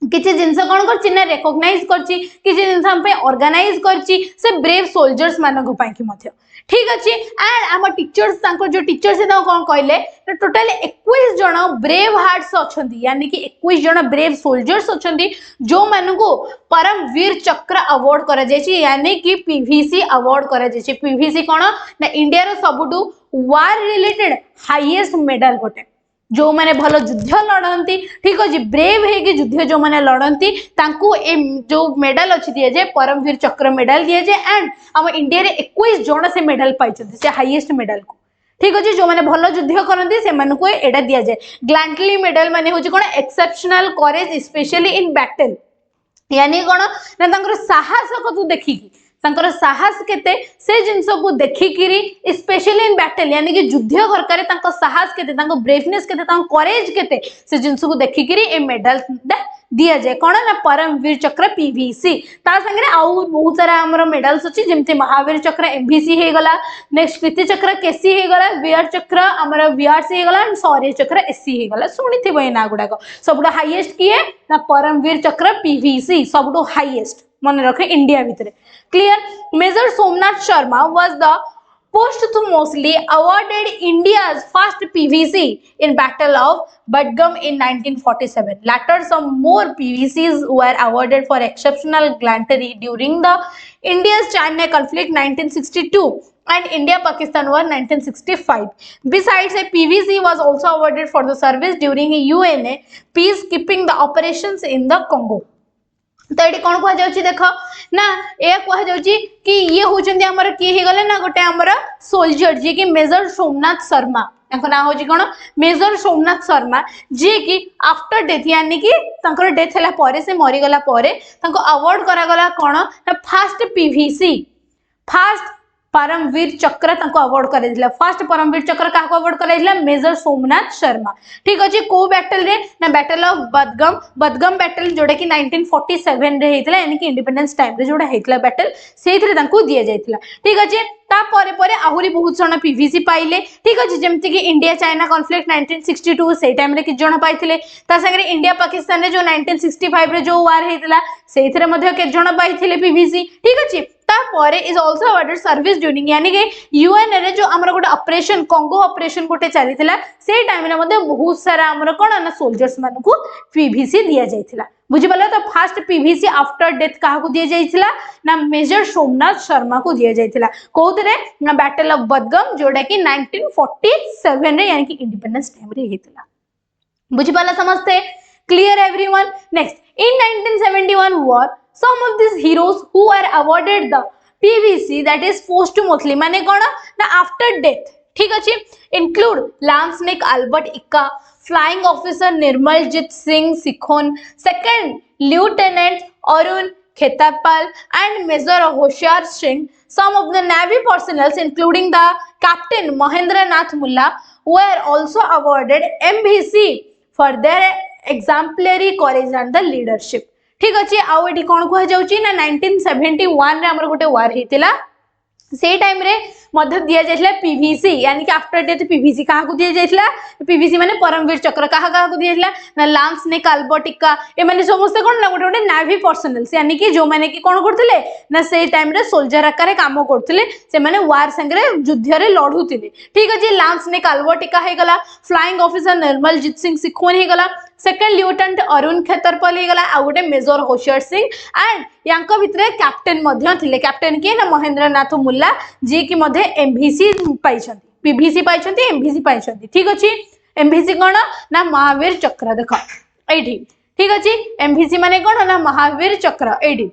किसी जिनस कौन करछि ना रिकॉग्नाइज करछि, किसी जिनस हम पे ऑर्गेनाइज करछि से ब्रेव सोल्जर्स मानको पई कि मध्य, ठीक अच्छे। एंड आम टीचर्स तांको जो टीचर्स है कौन कहले टोटल 21 जन ब्रेव हार्ट्स अछंती, यानी कि 21 जन ब्रेव सोल्जर्स अछंती जो मानको परमवीर चक्र अवार्ड करा जायछि, यानी कि पीवीसी अवार्ड करा जायछि। पीवीसी कोन ना इंडिया रो सबुटू वार रिलेटेड हाईएस्ट मेडल गोटे, जो माने भलो युद्ध लड़ती, ठीक अच्छे, ब्रेव है युद्ध जो माने लड़ती तांको ए जो मेडल अच्छी दिया जाए परमवीर चक्र मेडल दिया जाए। एंड हम इंडिया रे 21 जन से मेडल पाई से हाईएस्ट मेडल को, ठीक अच्छे, जो माने भलो युद्ध करती से मानकु एडा दिया जाए। ग्लैंटली मेडल माने होची कोन exceptional courage specially in battle, यानी कोन ना तांकर साहस को तू देखिकी तांकर साहस केते से जिंस को देखिकी स्पेशली इन बैटल, यानी कि युद्ध घरकार तांको साहस केते, तांको ब्रेवनेस केते, तांको करेज केते से जिंस को देखिकी ए मेडल दिया जाए कौन ना परमवीर चक्र पीवीसी। ता संगे आउ बहुत सारा हमर मेडल्स अछि, जेमते महावीर चक्र एमवीसी हे गला, नेक्स्ट कृति चक्र केसी हे गला, वीर चक्र हमर वीआरसी हे गला एंड शौर्य चक्र एससी हे गला। सुनिथिबो ए ना गुडा को सबटो हाईएस्ट किए ना परमवीर चक्र पीवीसी, सबटो हाईएस्ट मन रखे इंडिया भितरे, clear. Major Somnath Sharma was the posthumously awarded India's first PVC in Battle of Badgam in 1947. Later, some more PVCs were awarded for exceptional gallantry during the India's-China conflict 1962 and India-Pakistan war 1965. Besides, a PVC was also awarded for the service during UNA peacekeeping the operations in the Congo. तो ये कौन कह जाउची देखो ना, ए कह जाउची कि ये होचंदी हमर की हे गले ना गोटे हमर सोल्जर जे कि मेजर सोमनाथ शर्मा, ताको ना होची कोन मेजर सोमनाथ शर्मा, जे कि आफ्टर डेथ यानी कि तांकर डेथ हला परे से मरि गला परे तांको अवार्ड करा गला कोन ना फर्स्ट पीवीसी फर्स्ट परमवीर चक्र तांको अवार्ड करे दिला। फर्स्ट परमवीर चक्र काको अवार्ड करे दिला मेजर सोमनाथ शर्मा, ठीक अछि। को बैटल रे ना बैटल ऑफ बदगम बैटल जोडे कि 1947 रे हेतला, यानी कि इंडिपेंडेंस टाइम रे जोडा हेतला बैटल सेथरे तांको दिया जायतिला, ठीक अछि। ता परे परे आहुरी बहुत जण पीवीसी पाइले, ठीक अछि, जेमति कि इंडिया चाइना कॉन्फ्लिक्ट 1962 से टाइम रे कि जण पाइथिले, ता संगे इंडिया पाकिस्तान रे जो 1965 रे जो वार हेतला सेथरे मध्ये के जण पाइथिले पीवीसी, ठीक अछि। तापरे is also awarded service during, यानी कि यूएन रे जो हमर गोटे ऑपरेशन कांगो ऑपरेशन गोटे चलीथिला से टाइम रे मध्ये बहुत सारा हमर कोन ना सोल्जर्स मानकु पीवीसी दिया जायथिला, बुझि पाले। तो फर्स्ट पीवीसी आफ्टर डेथ काहा को दिया जायथिला ना मेजर सोमनाथ शर्मा को दिया जायथिला, कोथरे ना बैटल ऑफ बदगम जोडा कि 1947 रे, यानी कि इंडिपेंडेंस टाइम रे हेतला, बुझि पाले समझते, clear everyone. Next, in 1971 war some of these heroes who were awarded the PVC, that is posthumously माने कौन ना after death, ठीक अच्छे, include Lansnick Albert Ika, Flying Officer Nirmaljeet Singh Sikhon, Second Lieutenant Arun Khetapal and Major Hoshiar Singh. Some of the Navy personnel including the Captain Mahendra Nath Mulla were also awarded MVC for their exemplary courage and the leadership, ठीक अच्छे। आउ eighty कौन कह जाउची ना 1971 रे हमर गोटे वार हेतिला, से टाइम रे मध्य दिया जायतिला पीवीसी, यानी कि आफ्टर डेथ पीवीसी काहा को दिया जायतिला, पीवीसी माने परमवीर चक्र काहा को दिया जायतिला ना लांसनिक अल्बर्ट इक्का, ए माने समस्त कोन ना गोटे नेवी पर्सनल्स, यानी कि जो माने कि कोन करथिले ना से टाइम रे सोल्जर आकार काम करथिले, से माने वार संगे युद्ध रे लढुथिले, ठीक अछि। लांसनिक अल्बर्ट इक्का हे गला, फ्लाइंग ऑफिसर निर्मलजीत सिंह सिखोन हे गला, सेकंड लिeutenant अरुण खेतरपाल हे गला, आ गोटे मेजर होशियार सिंह, एंड यांका भितरे कैप्टन मध्य थिले, कैप्टन के ना महेंद्र नाथ मुल्ला, जे कि मध्य एमवीसी पाइछंती, पीवीसी पाइछंती, एमवीसी पाइछंती, ठीक अछि। एमवीसी कोन ना महावीर चक्र, देखो एठी, ठीक अछि। एमवीसी माने कोन ना महावीर चक्र, एठी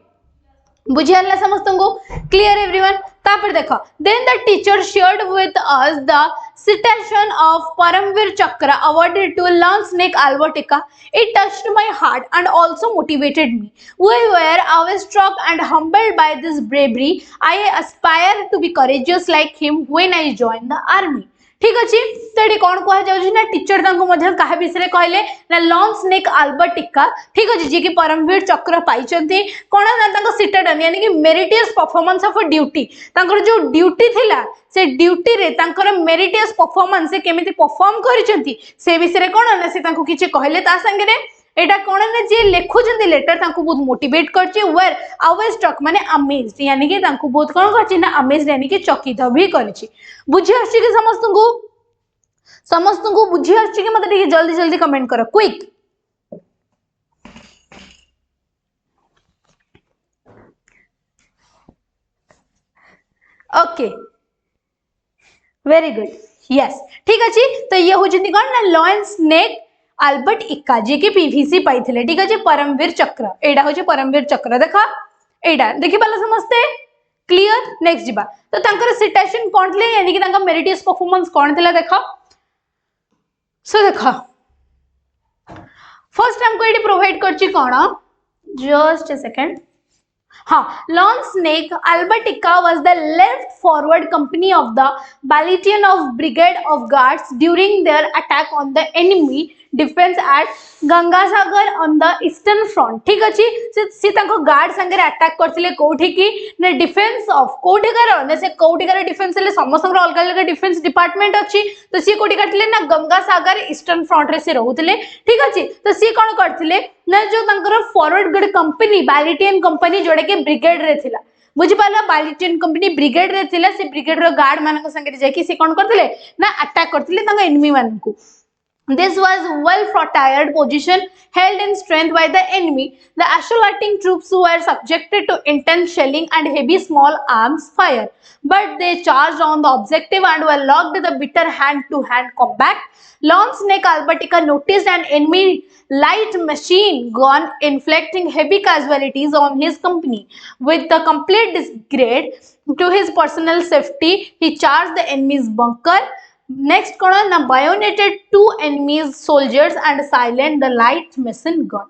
बुझियाला समस्त को, क्लियर एवरीवन। तापर देखो then the teacher shared with us the citation of Paramveer Chakra awarded to Lance Nick Albertica. It touched my heart and also motivated me. We were awestruck and humbled by this bravery. I aspire to be courageous like him when I joined the army. ठीक अच्छे तो ये कौन कह जाउछि ना teacher तांको मध्य काहे विषय कहले ना लॉन्स निक अल्बर्टिका ठीक अच्छे जे कि परमवीर चक्र पाइचंती कोन ना तांको सिटाडन यानी कि मेरिटियस परफॉर्मेंस ऑफ ड्यूटी तांकर जो ड्यूटी थिला से ड्यूटी रे तांकर मेरिटियस परफॉर्मेंस से केमिति परफॉर्म करिसंती से विषय कोन ना से तांको किछि कहले ता संगे रे एटा कोन ना जे लेखुचंती लेटर तांको बहुत मोटिवेट करछि वेयर ऑलवेज स्ट्रक माने अमेज्ड यानी कि तांको बहुत कोन करछि ना अमेज्ड यानी कि चकित भी करछि बुझी आछि कि समस्त को बुझी आछि कि मते ठीक जल्दी जल्दी कमेंट करो quick okay very good yes ठीक अछि तो ये होजंती कोन ना लॉन्स नेक अल्बर्ट इक्का जे के पीवीसी पाइथिले ठीक अछि परमवीर चक्र एडा होजे परमवीर चक्र देखा एडा देखि पाला समस्ते क्लियर नेक्स्ट जिबा तो तांकर सिटेशन कोन थले यानी कि तांका मेरिटियस परफॉर्मेंस कोन थला देखा सो देखा फर्स्ट हमको एडी प्रोवाइड करछि कोन जस्ट अ सेकंड हाँ लॉन्स नेक अल्बर्टिका was the left forward company of the battalion of brigade of guards during their attack on the enemy defense at Gangasagar on the eastern front ठीक अछि से ताको गार्ड संगे अटैक करथिले कोठी की ने डिफेंस ऑफ कोठी कर ने से कोठी कर डिफेंस ले समस्त अलग अलग डिफेंस डिपार्टमेंट अछि तो सी कोठी करथिले ना गंगासागर ईस्टर्न फ्रंट रे से रहउथिले ठीक अछि तो सी कोन करथिले ना जो तांकर forward guard company battalion company जोड़े के ब्रिगेड रे थिला बुझी पाला बैटालियन कंपनी ब्रिगेड रे थिला से ब्रिगेड रो गार्ड मानक संगे जाकी से कोन करथिले ना अटैक करथिले तांगा enemy Manku. This was well-fortified position held in strength by the enemy. The assaulting troops were subjected to intense shelling and heavy small arms fire, but they charged on the objective and were locked in the bitter hand-to-hand combat. Lance Neck Albertica noticed an enemy light machine gun inflicting heavy casualties on his company. With the complete disregard to his personal safety, he charged the enemy's bunker. Next कोन ना bayoneted two enemies soldiers and silent the light machine gun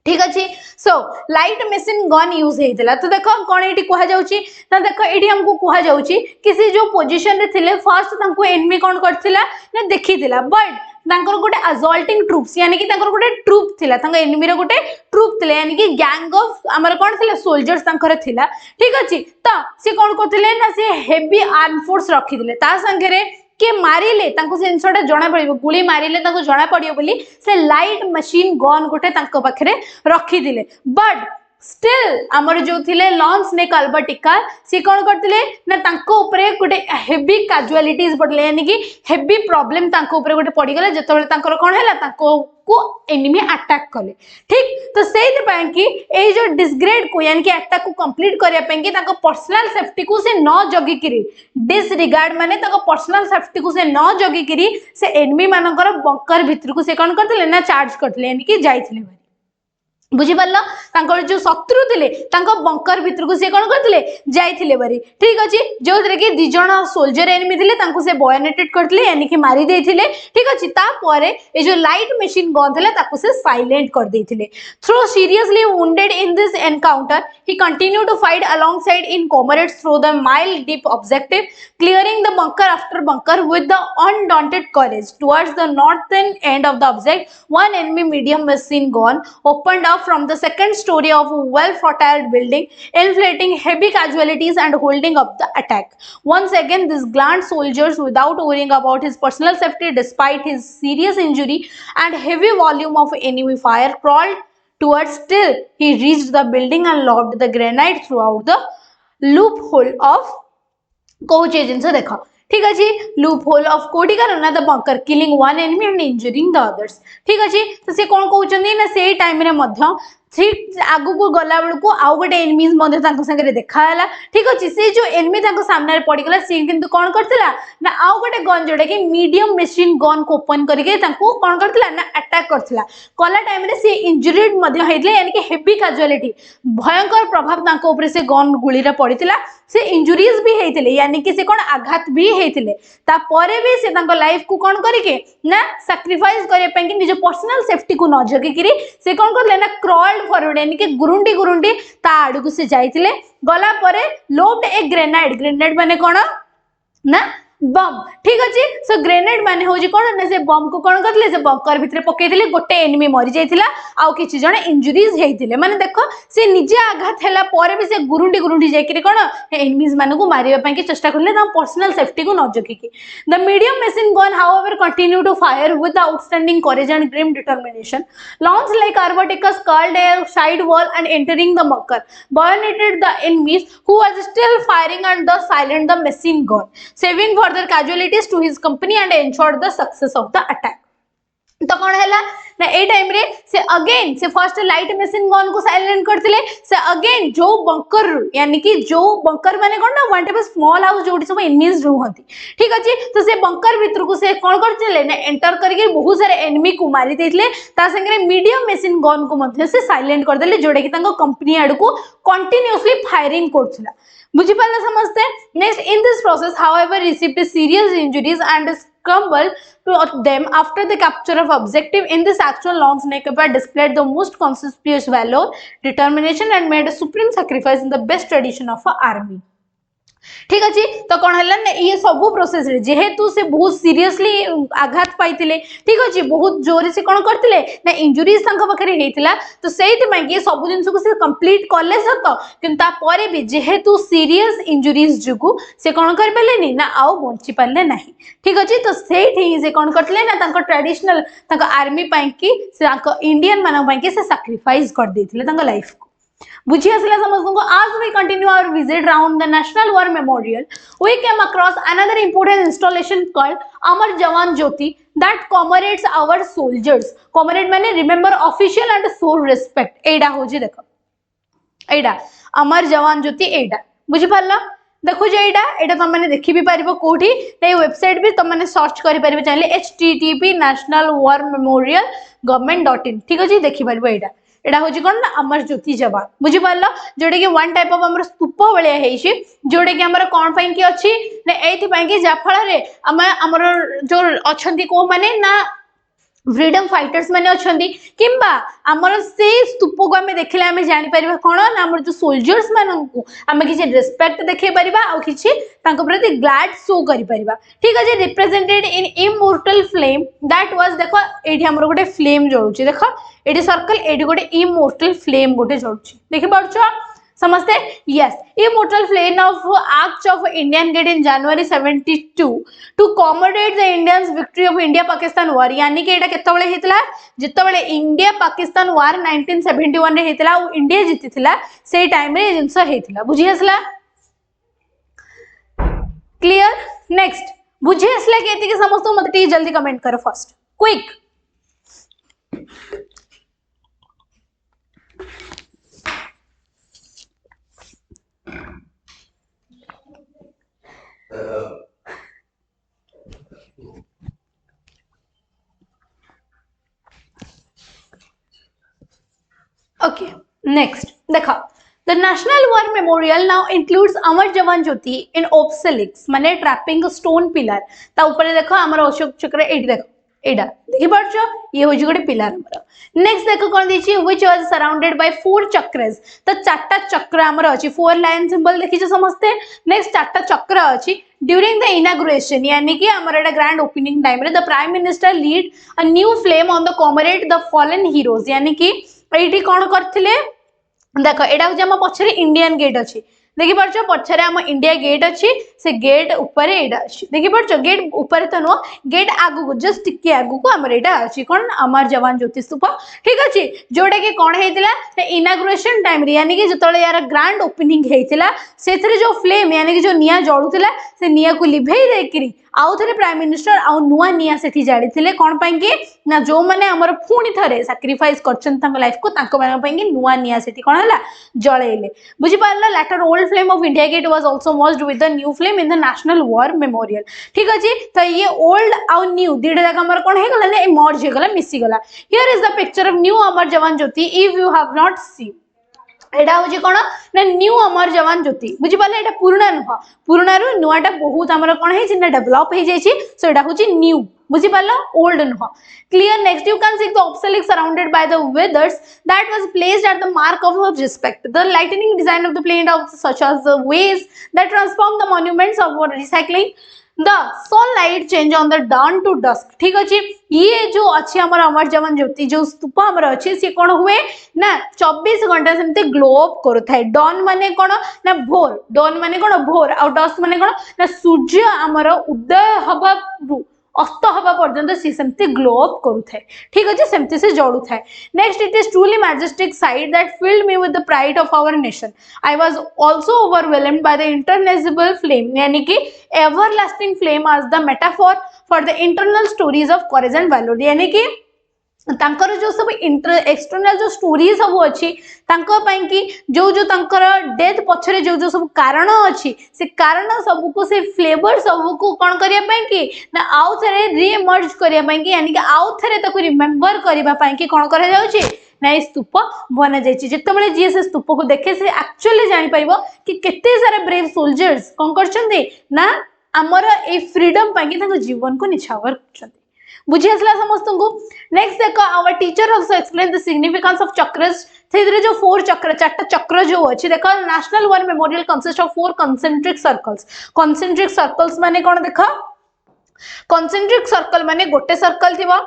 ठीक अछि so light machine gun use हेतिला तो देखो कोन eighty कहा जाउची ना देखो एटी हमको कहा जाउची किसी जो पोजीशन रे थिले फर्स्ट तांको एनिमी कोन करथिला ना देखिथिला बट तांकर गोटे असॉल्टिंग ट्रूप्स यानी कि तांकर गोटे ट्रूप थिला तांका एनिमी रे गोटे ट्रूप थिला यानी कि गैंग ऑफ हमर कोन थिला सोल्जर्स तांकर थिला ठीक अछि त से कोन करथिले ना से हेवी आर्म फोर्स रखिथिले ता संगे रे के मारिले तांको से इंसोटा जणा पड़िबो गुली मारिले तांको जणा पड़ियो बोली से लाइट मशीन गन गोटे तांको पाखरे रखी दिले बट स्टिल हमर जो थिले लॉन्स नेक अल्बर्टिका से कोन करथिले ना तांको ऊपरे गोटे हेवी कैजुअलिटीज पड़ले यानी कि हेवी प्रॉब्लम तांको ऊपरे गोटे पड़ी गेला जतबेले तांकर कोन हैला तांको को एनिमी अटैक कले ठीक तो सेहि पय कि ए जो डिसग्रेड को यानी कि अटैक को कंप्लीट करिया पय कि तांको पर्सनल सेफ्टी को से न जगी करी डिसरिगार्ड माने तांको पर्सनल सेफ्टी को से न जगी करी से एनिमी मानकर बंकर भीतर को से कोन करथिले ना चार्ज करथिले यानी कि जाइथिले बुझी पारला तांकर जो शत्रु थिले तांको बंकर भीतर को से कोन करथिले जाइथिले बारी ठीक अछि जो रे कि दि जण सोल्जर एनिमी थिले तांको से बॉयनेटेड करथिले यानी कि मारी देथिले ठीक अछि ता परे ए जो लाइट मशीन गन थिले ताको से साइलेंट कर देथिले though seriously wounded in this encounter he continue to fight alongside in comrades through the mile deep objective clearing the bunker after bunker with the undaunted courage towards the northern end of the object one enemy medium machine gun opened up from the second story of a well-fortified building, inflicting heavy casualties and holding up the attack. Once again, this gallant soldiers, without worrying about his personal safety despite his serious injury and heavy volume of enemy fire, crawled towards till he reached the building and lobbed the grenade throughout the loophole of coach agents. देखो ठीक अछि loophole of कोडी कर ना the bunker killing one enemy and injuring the others ठीक अछि तो से कोन कहउचंदी ना से टाइम रे मध्य ठीक आगु को गला बेल को आउ गोटे एनिमीज मध्य तांको संगे देखाला ठीक अछि से जो एनिमी तांको सामने पड़ी गला से किंतु कोन करथिला ना आउ गोटे गन जोडे कि मीडियम मशीन गन को ओपन करके तांको कोन करथिला ना अटैक करथिला कला टाइम रे से इंजुरीड मध्य हेतले यानी कि हेवी कैजुअलिटी भयंकर प्रभाव तांको ऊपर से गन गुली रे पड़ीतिला से इंजुरीज भी हेतिले यानी कि से कोन आघात भी हेतिले ता परे भी से तांको लाइफ को कोन करके ना सैक्रिफाइस करे पे कि निज पर्सनल सेफ्टी को न जगी करी से कोन करले ना क्रॉल्ड फॉरवर्ड यानी कि गुरुंडी गुरुंडी ता आडू को से जाइतिले गला परे लोब्ड ए ग्रेनेड माने कोन ना बम ठीक अछि सो ग्रेनेड माने होजी कोन ना से बम को कोन करले से बंकर भितरे पकेइतिले गोटे एनिमी मरि जाइतिला आ किछि जण इंजुरीज हेइतिले माने देखो से निजे आघात हैला परे भी से गुरुंडी गुरुंडी जाइकरी कोन एनिमीज माने को मारिबा पई के चेष्टा करले ता पर्सनल सेफ्टी को न जकी की the medium machine gun however continue to fire with outstanding courage and grim determination launch like Arvaticus curled a side wall and entering the bunker bayoneted the enemies who was still firing and thus silent the machine gun saving further casualties to his company and ensured the success of the attack तो कौन है ना ए time रे से again से first light machine gun को silent करथिले से अगेन जो बंकर यानी कि जो बंकर माने कोन ना वन टाइप स्मॉल हाउस जोडी सब एनिमीज रहंती ठीक अछि तो से बंकर भीतर को से कोन करथिले ना एंटर करके बहुत सारे एनिमी को मारी देथिले ता संगे मीडियम मशीन गन को मध्य से साइलेंट कर देले जोडे कि तांको कंपनी आडू को कंटीन्यूअसली फायरिंग करथिला बुझी पाले समझते next in this process however received serious injuries and crumbled to them after the capture of objective in this actual long snake displayed the most conspicuous valor determination and made a supreme sacrifice in the best tradition of an army ठीक अछि तो कोन हलन ने ये सब process रे जेहेतु से बहुत सीरियसली आघात पाइतिले ठीक अछि बहुत जोर से कोन करतिले ना इंजुरीज संग बखरे हेतिला तो सेहित में ये सब दिन को से कंप्लीट करले सत किंतु ता परे भी जेहेतु सीरियस इंजुरीज जुगु से कोन कर पेलेनी ना आउ बंची पाले नाही ठीक अछि तो सेहित ही से कोन करतिले ना तांको ट्रेडिशनल तांको आर्मी पई की से तांको इंडियन मानव पई की से सैक्रिफाइस कर देतिले तांको लाइफ को बुझी आसला समझको as we continue our visit around the National War Memorial we came across another important installation called Amar Jawan Jyoti that commemorates our soldiers commemorate माने remember official and show respect एडा होजी देखो एडा अमर जवान ज्योति एडा बुझी पारला देखो जे एडा तुम माने देखि भी पारिबो कोठी ए वेबसाइट भी तुम माने सर्च करि पारिबो चाहे http nationalwarmemorial.government.in ठीक अछि देखि पारिबो एडा होजी कोन ना अमर ज्योति जवान बुझी पारला जोडे कि वन टाइप ऑफ हमर स्तूप बलिया हेछि जोडे कि हमर कोन पई कि अछि ने एथि पई कि जाफळ रे हमर जो अछंती को माने ना फ्रीडम फाइटर्स माने अछंती किंबा हमर से स्तूप को हमें देखले हमें जानि परिबा कोन ना हमर जो सोल्जर्स मानन को हमें किछि रिस्पेक्ट देखे परिबा आ किछि तांको प्रति ग्लैड शो करि परिबा ठीक अछि represented in immortal flame that was देखो एठी हमर गोटे फ्लेम जळुची देखो एठी सर्कल एठी गोटे इमोर्टल फ्लेम गोटे जळुची देखि पाछो समझते yes immortal flame of act of Indian gate in January 72 to commemorate the Indians victory of India Pakistan war यानी कि एटा केतबेले हेतला जेतबेले इंडिया पाकिस्तान वॉर 1971 रे हेतला और इंडिया जीतिथिला से टाइम रे जिंस हेतला बुझी आसला क्लियर नेक्स्ट बुझी आसला केति के समस्त मत टी जल्दी कमेंट करो फर्स्ट क्विक Okay, next देखा the National War Memorial now includes Amar Jawan Jyoti in obelisk माने trapping stone pillar ता ऊपर देखो हमर अशोक चक्र एडी देखो एडा देखि पाछो ये होजी गोटे पिलर हमर नेक्स्ट देखो कोन दिछि which was surrounded by 4 chakras तो चारटा चक्र हमर अछि 4 लाइन सिंबल देखि छ समझते नेक्स्ट चारटा चक्र अछि ड्यूरिंग द इनॉग्रेशन यानी कि हमर एटा ग्रैंड ओपनिंग टाइम रे the prime minister lead a new flame on the comrade the fallen heroes यानी कि एठी कोन करथिले देखो एडा जे हम पछरे इंडियन गेट अछि देखि पाछो पछरे हम इंडिया गेट अछि से गेट ऊपर एटा अछि देखि पड़छ गेट ऊपर तो नो गेट आगु को जस्ट टिके आगु को हमर एटा अछि कोन अमर जवान ज्योति स्तूप ठीक अछि जोडे के कोन हेतिला इनागुरेशन टाइम रे यानी कि जतले यार ग्रैंड ओपनिंग हेतिला सेथरे जो फ्लेम यानी कि जो निया जळुतिला से निया को लिभेई देकरी आउ थरे प्राइम मिनिस्टर आउ नुआ निया सेठी जाडी थिले कोन पई कि ना जो माने हमर फुणी थरे सैक्रिफाइस करछन तंग लाइफ को तांको माने पई कि नुआ निया सेठी कोन हला जळेले बुझी पारला later old flame of India gate was also merged with the new flame in the national war memorial ठीक अछि त ये ओल्ड आउ न्यू दीडा जाक हमर कोन हे गला ने मर्ज हे गला मिसी गला here is the picture of new Amar Jawan Jyoti if you have not seen एटा होची कोन ना न्यू अमर जवान ज्योति बुझी पाले एटा पुराना नुह पुराना रु नुआटा बहुत हमर कोन हे जे डेवलप हे जाई छी सो एटा होची न्यू बुझी पालो ओल्ड नुह clear next you can see the obelisk surrounded by the withers that was placed at the mark of respect the lightning design of the plane of such as the ways that transform the monuments of recycling the sunlight change on the dawn to dusk ठीक अछि ये जो अछि हमर अमर जवान ज्योति जो स्तूप हमर अछि से कोन हुए ना 24 घंटा सेमते ग्लो अप करथाय डॉन माने कोन ना भोर डॉन माने कोन भोर और डस्क माने कोन ना सूर्य हमर उदय हबा अस्त हवा पर्यंत सी सेमती ग्लो अप करूथे ठीक अछि सेमती से जळु थाए next it is truly majestic sight that filled me with the pride of our nation I was also overwhelmed by the international flame यानी कि everlasting flame as the metaphor for the internal stories of courage and value यानी कि तांकर जो सब external जो story सब अच्छी कि जो जो तांकर डेथ पछरे जो जो सब कारण अच्छी से कारण सब को से फ्लेवर सब को कौन करिया कि ना आउ थरे रीइमर्ज करिया कि यानी कि आउ थरे ताको रिमेंबर करिबा कि कौन करा जाउची ना स्तूप बना जाइछि जेतेबेले जी से स्तूप को देखे से एक्चुअली जानि परिबो कि केते सारा ब्रेव सोल्जर्स कौन करछन्ते ना हमर ए फ्रीडम कि ताको जीवन को निछावर करछन्ते बुझी आसला समस्त को नेक्स्ट देखो our teacher also explain the significance of chakras there जो 4 चक्र चारटा चक्र जो अछि देखो national war memorial consist of 4 concentric circles माने कोन देखो कंसेंट्रिक सर्कल माने गोटे सर्कल थिबो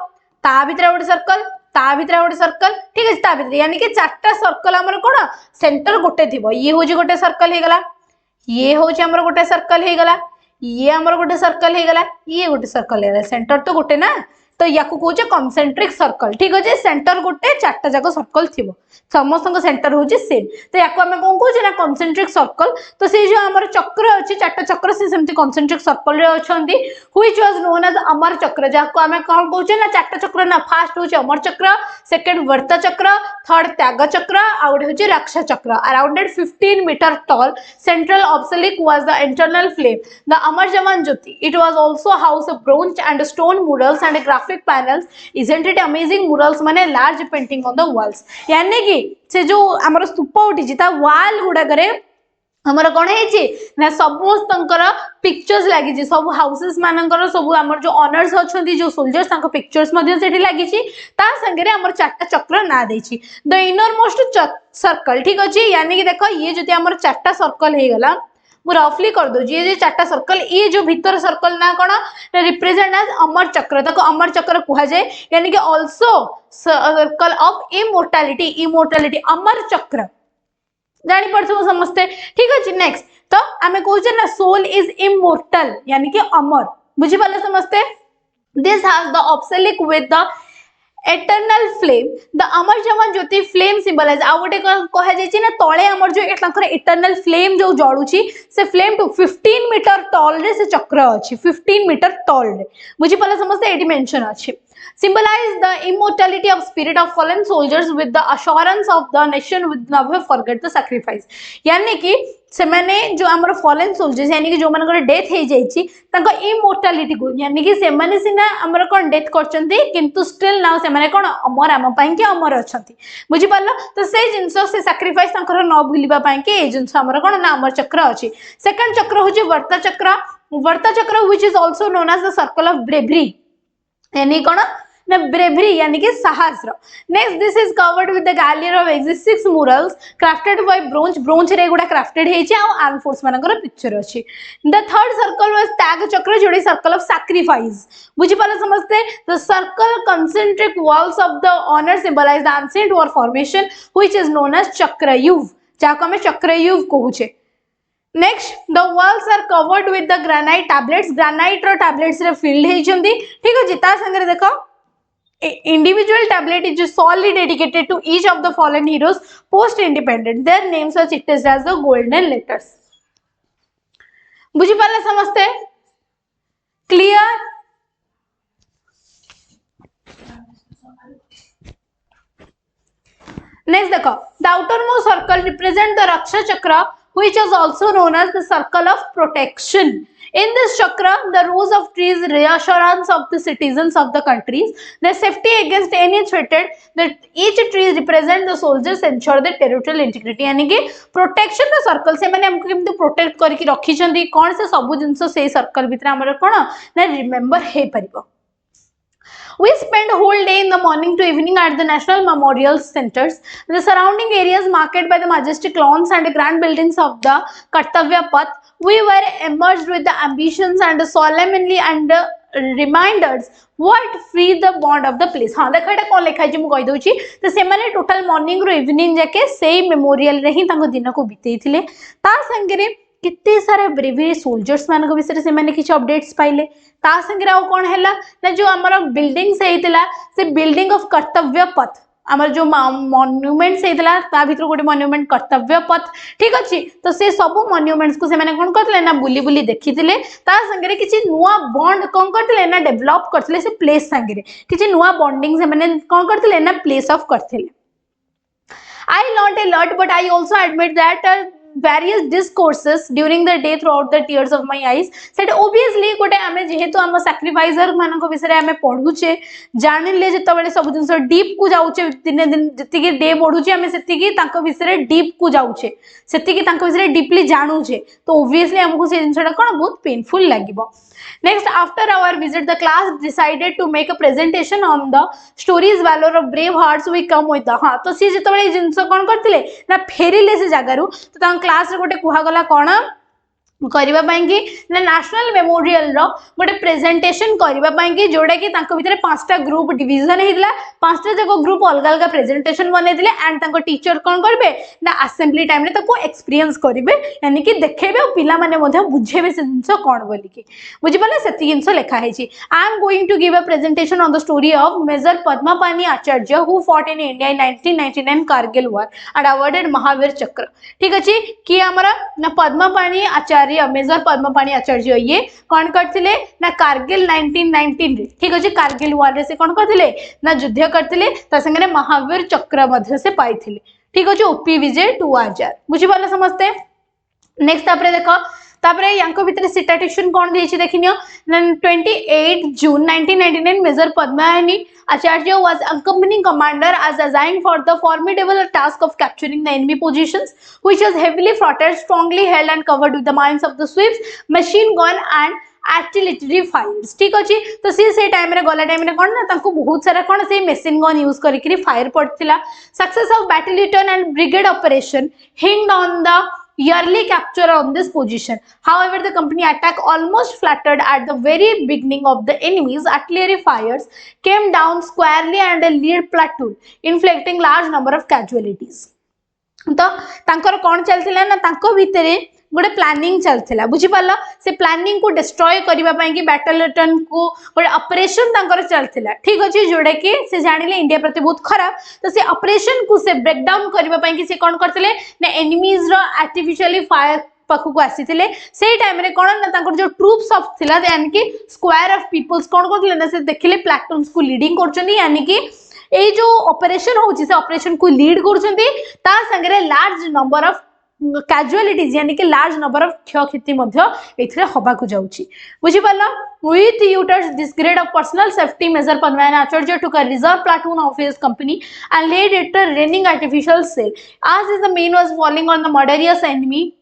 ता भितरे गोटे सर्कल ता भितरे गोटे सर्कल ठीक अछि ता भितरे यानी कि चारटा सर्कल हमर कोन सेंटर गोटे थिबो ये होजी गोटे सर्कल हे गला ये होजी हमर गोटे सर्कल हे गला ये हमर गोटे सर्कल हे गला ये गोटे सर्कल हे सेंटर तो गोटे ना तो याकू कहूचे कंसेंट्रिक सर्कल ठीक अछि सेंटर गोटे चारटा जाको सर्कल थिबो समस्त सेंटर होची सेम तो याकू हमें कोन कहूचे ना कंसेंट्रिक सर्कल तो से जो हमर चक्र अछि चारटा चक्र से सेमती कंसेंट्रिक सर्कल रे अछंती व्हिच वाज नोन एज अमर चक्र जाको हमें कोन कहूचे ना चारटा चक्र ना फर्स्ट होची अमर चक्र सेकंड वर्त चक्र थर्ड त्याग चक्र आउट होची Raksha Chakra surrounded 15 metre tall central obelisk was the internal flame the Amar Jawan Jyoti it was also house of bronze and stone models and graphic panels isn't it amazing murals माने large painting on the walls यानी कि से जो हमर स्तूप उठी जिता wall गुडा करे हमर कोन हेची ना समस्तंकर पिक्चर्स लागि जे सब हाउसेस मानकर सब हमर जो ऑनर्स अछंती जो सोल्जर्स तांको पिक्चर्स मध्ये सेठी लागि छि ता संगे हमर चारटा चक्र ना देई छि द इनर मोस्ट सर्कल ठीक अछि यानी कि देखो ये जति हमर चारटा सर्कल हे गला मु रफली कर दो ये चारटा सर्कल ये जो भीतर सर्कल ना कोन रिप्रेजेंट एज अमर चक्र ताको अमर चक्र कुहा जाय यानी कि आल्सो सर्कल ऑफ इमोर्टालिटी अमर चक्र जानी पड़छो समझते ठीक अछि नेक्स्ट तो हमें कहूचे ना सोल इज इमोर्टल यानी कि अमर बुझी पाले समझते this has the obelisk with the eternal flame the amar jawan jyoti flame symbolize आ गोटे कहा जाय ना तळे हमर जो एतकर eternal flame जो जळुची से flame टू 15 मीटर टॉल रे से चक्र अछि 15 मीटर टॉल रे बुझी पले समझते एडी मेंशन अछि symbolize the immortality of spirit of fallen soldiers with the assurance of the nation would never forget the sacrifice यानी कि से माने जो हमर फॉलन सोल्जर्स यानी कि जो मानकर डेथ हे जाईची ताको इमोर्टालिटी को यानी कि से माने सिना हमर कोन डेथ करचंती किंतु स्टिल नाउ से माने कोन अमर आम पई कि अमर अछंती बुझी पालो तो से जिंस से सैक्रिफाइस तांकर न भूलिबा पई कि ए जिंस हमर कोन ना अमर चक्र अछि सेकंड चक्र होची Veerta Chakra which is also known as the circle of bravery यानी कोन ना ब्रेवरी यानी कि साहस रो next this is covered with the gallery of exist 6 murals crafted by bronze रे गुडा crafted हेची आ आर्म फोर्स मानकर पिक्चर अछि the third circle was Tyag Chakra जोडी सर्कल ऑफ सैक्रिफाइस बुझी पाले समझते the circle concentric walls of the honour symbolise the ancient war formation which is known as Chakravyuh जाको हमें चक्रयुग कहूचे next the walls are covered with the granite tablets, granite रो tablets रे filled हेइचंदी। ठीक अछि, ता संगे देखो individual tablet is solely dedicated to each of the fallen heroes post independent, their names are cited as the golden letters। बुझी पाले समझते, क्लियर? नेक्स्ट देखो the outermost circle represent the Raksha Chakra which is also known as the circle of protection। In this chakra, the rows of trees reassurance of the citizens of the countries, their safety against any threat, that each tree represent the soldiers ensure the territorial integrity। यानी कि protection the circle से माने हमको केमते protect करके रखी चंदी, कौन से सब जिंस से circle भितर हमर कोन ना remember hey परिबो। We spend whole day in the morning to evening at the national memorial centers, the surrounding areas marked by the majestic lawns and grand buildings of the Kartavya Path। We were emerged with the ambitions and solemnly and reminders what free the bond of the place। हाँ देखो एटा कौन लिखा है मु कहि दउची, तो से माने टोटल मॉर्निंग रो इवनिंग जाके सेही मेमोरियल रे ही तांको दिन को बितेई थिले। ता संगे रे कितने सारे ब्रेवरी सोल्जर्स मान विषय से मैंने किसी अपडेट्स पाइले। ता संगे कौन है ना जो आमर बिल्डिंग्स होता से बिल्डिंग ऑफ कर्तव्य पथ, आमर जो मॉन्यूमेंट्स होता ता भीतर गोटे मॉन्यूमेंट कर्तव्य पथ। ठीक अच्छे, तो से सब मॉन्यूमेंट्स को से मैंने कौन करते ना बुली बुली देखी ता संगे किसी नुआ बॉन्ड कौन करते ना डेवलप करते से प्लेस संगे किसी नुआ बॉन्डिंग से मैंने कौन करते ना प्लेस ऑफ करते। I learned a lot, but I also admit that various discourses during the day throughout the tears of my eyes said obviously गोटे आमे जेहेतु आम सैक्रिफाइजर मानक विषय आमे पढुचे जानिले जेतबेले सब जिंस डीप को जाउचे दिन दिन जति डे बढ़ुचे आमे सेति तांको विषय डीप को जाउचे सेति तांको विषय डीपली जानुचे, तो obviously हमको से जिंसटा कोन बहुत painful लागिबो। Next, after our visit, the class decided to make a presentation on the stories valor of brave hearts we come with the। हाँ तो सी जितबेले जिंस कोन करथिले ना फेरिले से जगारू, तो तां क्लास रे गोटे कुहा गला कोन करबा पाएंगे ना नेशनल मेमोरियल रो गोटे प्रेजेंटेशन करबा पाएंगे, जोड़ा कि तांको भितरे पांचटा ग्रुप डिवीजन हेतला, पांचटा जको ग्रुप अलग अलग प्रेजेंटेशन बने दिले एंड तांको टीचर कोन करबे ना असेंबली टाइम रे ताको एक्सपीरियंस करबे, यानी कि देखेबे और पिला माने मध्ये बुझेबे से जिंस कोन बोली कि बुझि पाले सेति जिंस लेखा है छी। I am going to give a presentation on the story of major Padmapani Acharya who fought in India in 1999 Kargil war and awarded Mahavir Chakra. ठीक अछि, कि हमरा ना पद्मापानी आचार्य मेजर पद्मपाणी आचार्य ये कौन करते ना कारगिल 1919 रे। ठीक अच्छे, कारगिल वार रे से कौन करते ना युद्ध करते, संगे महावीर चक्र मध्य से पाई। ठीक अच्छे, ओपी विजय 2 आजार बुझी पाले समझते। नेक्स्ट तापरे देखो तापरे यांको भितरे सिटाटिक्शन कौन देछि देखिनियो 28 जून 1999 major पद्मापानी Acharya was accompanying commander as assigned for the formidable task of capturing the enemy positions, which was heavily fortified, strongly held and covered with the mines of the sweeps, machine gun and artillery fires। ठीक अच्छे, तो सी से time रे गला time रे कोन ना तांको बहुत सारा कोन से मशीन गन यूज करिकरी फायर पड़तिला। Success of battalion and brigade operation hinged on the yearly capture on this position। However, the company attack almost flattered at the very beginning of the enemy's artillery fires came down squarely and a lead platoon, inflicting large number of casualties। तो तांकर कौन चलथिला ना तांको भितरे गोटे planning चलथिला, बुझी पाला से प्लानिंग को डिस्ट्रॉय करबा पई कि बैटलियन को गोटे ऑपरेशन तांकर चलथिला। ठीक अछि, जोडे कि से जानिले इंडिया प्रति बहुत खराब, तो से ऑपरेशन को से ब्रेक डाउन करबा पई कि से कोन करथिले ना एनिमीज रो आर्टिफिशियली फायर पाखु को आसीथिले। से टाइम रे कोन ना तांकर जो ट्रूप्स ऑफ थिला यानी कि स्क्वायर ऑफ पीपल्स कोन करथिले ना से देखिले प्लाटून्स को लीडिंग करचनी, यानी कि ए जो ऑपरेशन होची से ऑपरेशन को लीड करचंती, ता संगे लार्ज नंबर ऑफ कैजुअलिटीज यानी कि लार्ज नंबर ऑफ क्षयक्षति मध्य एथिरे हबा को जाउची। बुझी पाला, with utters this grade of personal safety measure Padmayani Acharya took a reserve platoon of his company and laid it a raining artificial sail as the main was falling on the murderous enemy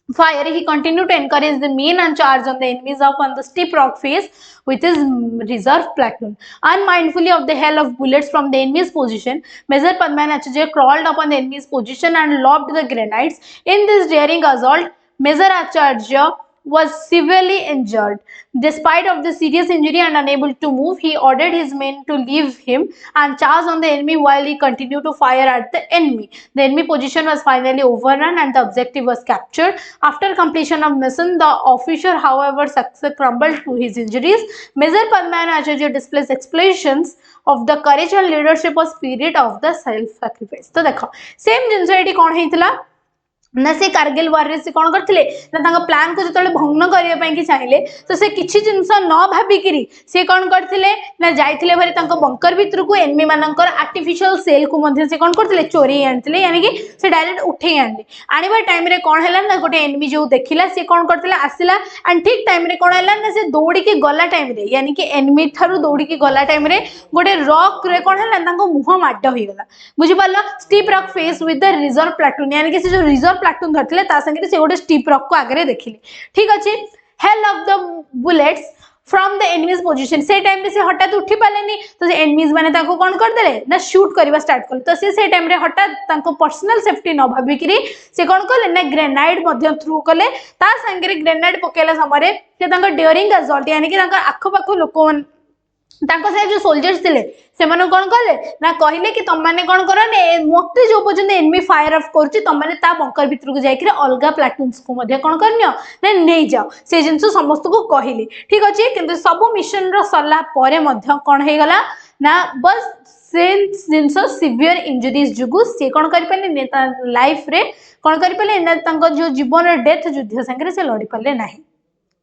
fire. He continued to encourage the main and charge on the enemies up on the steep rock face with his reserve platoon. Unmindfully of the hail of bullets from the enemy's position, Major Padmayani Acharya crawled upon the enemy's position and lobbed the grenades. In this daring assault, Major Acharya was severely injured. Despite of the serious injury and unable to move, he ordered his men to leave him and charged on the enemy while he continued to fire at the enemy. The enemy position was finally overrun and the objective was captured. After completion of mission, the officer, however, succumbed to his injuries. Major Padmayana Acharya displays explanations of the courage and leadership or spirit of the self-sacrifice. तो देखो same जिनस ये कौन होता ना से कारगिल वार रे से कौन करथिले ना तांका प्लान को जतले भंग करिया पई कि चाहिले तो से किछि जिंस न भाबिकिरी से कौन करथिले ना जाइथिले भरी तांका बंकर भितर को एनिमी मानकर आर्टिफिशियल सेल को मध्ये से कौन करथिले चोरी आनथिले यानी कि से डायरेक्ट उठे आनले आनिबा टाइम रे कौन हैला ना गोटे एनिमी जो देखिला से कौन करथिला आसिला एंड ठीक टाइम रे कौन हैला ना से दौड़ी के गला टाइम रे यानी कि एनिमी थारु दौड़ी के गला टाइम रे गोटे रॉक रे कौन हैला तांको मुह माड होई गला बुझि पाला steep rock face with the reserve platoon यानी कि से जो रिजर्व प्लाटून धरथिले ता संगे से गोटे स्टीप रॉक को आगे देखिले ठीक अछि hell of the bullets from the enemies position से टाइम पे से हठात उठी पालेनी तो से एनिमीज माने ताको कोन कर देले ना शूट करबा स्टार्ट करले तो से टाइम रे हठात ताको पर्सनल सेफ्टी न भाबी करी से कोन करले ना ग्रेनाइड मध्य थ्रू करले ता संगे रे ग्रेनाइड पकेला समय से ताको डेयरिंग रिजल्ट यानी कि ताको आखो पाखो लोक ताको से जो सोल्जर्स थिले से माने कोन करले ना कहिले कि तुम माने कोन करो ने मते जो पर्यंत एनिमी फायर ऑफ करछि तुम माने ता बंकर भीतर को जाई कि अलगा प्लाटून्स को मध्ये कोन करनियो ना नै जाओ से जिंस समस्त को कहिले ठीक अछि किंतु सब मिशन रो सरला परे मध्ये कोन हे गला ना बस से जिंस सिवियर इंजरीज जुगु से कोन करि पले ने लाइफ रे कोन करि पले ना तांको जो जीवन रे डेथ युद्ध संगे से लड़ी पले नाही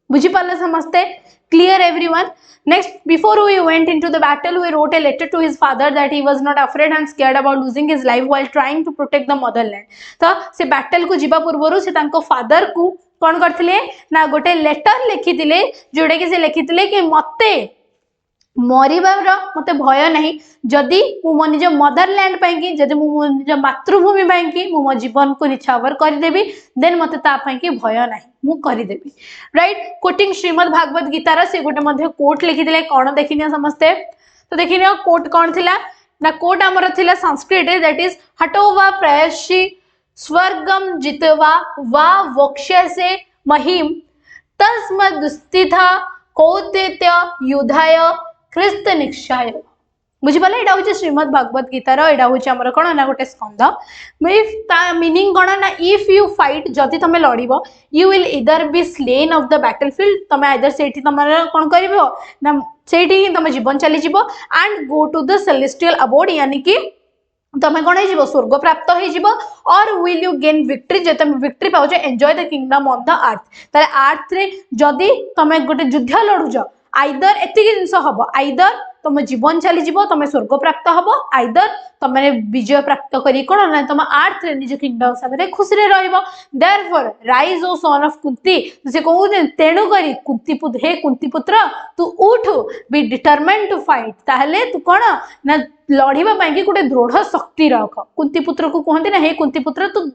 बुझी पाले समझते clear everyone next before we went into the battle we wrote a letter to his father that he was not afraid and scared about losing his life while trying to protect the motherland तो से battle को जीवा पूर्वरु से तांको father को कोन करथिले ना गोटे लेटर लिखिथिले जोडे के से लिखिथिले कि मते मरिबार मते भय नहीं जदि मु मो निज मदरलैंड पाई कि जदि मु निज मातृभूमि पाई कि मु मो जीवन को निछावर कर देबी देन मते ता पाई कि भय नहीं मु करि देबी राइट कोटिंग श्रीमद् भागवत गीता रा से गोटे मध्ये कोट लिखि दिले कोन देखिनिया समस्ते तो देखिनिया कोट कोन थिला ना कोट हमर थिला संस्कृत दैट इज हटोवा प्रयशी स्वर्गम जितवा वा वक्ष्यसे महिम तस्मदुस्तिथा कौतेत्य युधाय कृस्त निक्षाय बुझी पाले एटा होचे श्रीमद् भागवत गीता रो एटा होचे हमर कोन ना गोटे स्कंद इफ ता मीनिंग कोन ना इफ यू फाइट जति तमे लड़िबो you will either be slain of the battlefield तमे आइदर सेठी तमर कोन करिवो ना सेठी तमे जीवन चली जिवो and go to the celestial abode यानी कि तमे कोन हे स्वर्ग प्राप्त हे जीवो और विल यू गेन विक्ट्री जे तमे विक्ट्री पाउछ enjoy the kingdom on the earth ताले अर्थ रे जदी तमे गोटे युद्ध लडुजो आइदर एतिक जिंस हबो आइदर तुम जीवन चली जीवो तुम स्वर्ग प्राप्त हबो आइदर तुमने विजय प्राप्त करी कोन ना तुम अर्थ रे निज किंगडम सामने खुशी रे रहइबो therefore rise O son of Kunti से कहू तेणु करी कुंती पुत्र तू उठ बी डिटरमाइंड टू फाइट ताहले तू कोन ना लड़िबा पई कि गोटे दृढ़ शक्ति रख कुंती पुत्र को कहंती ना हे कुंती पुत्र तू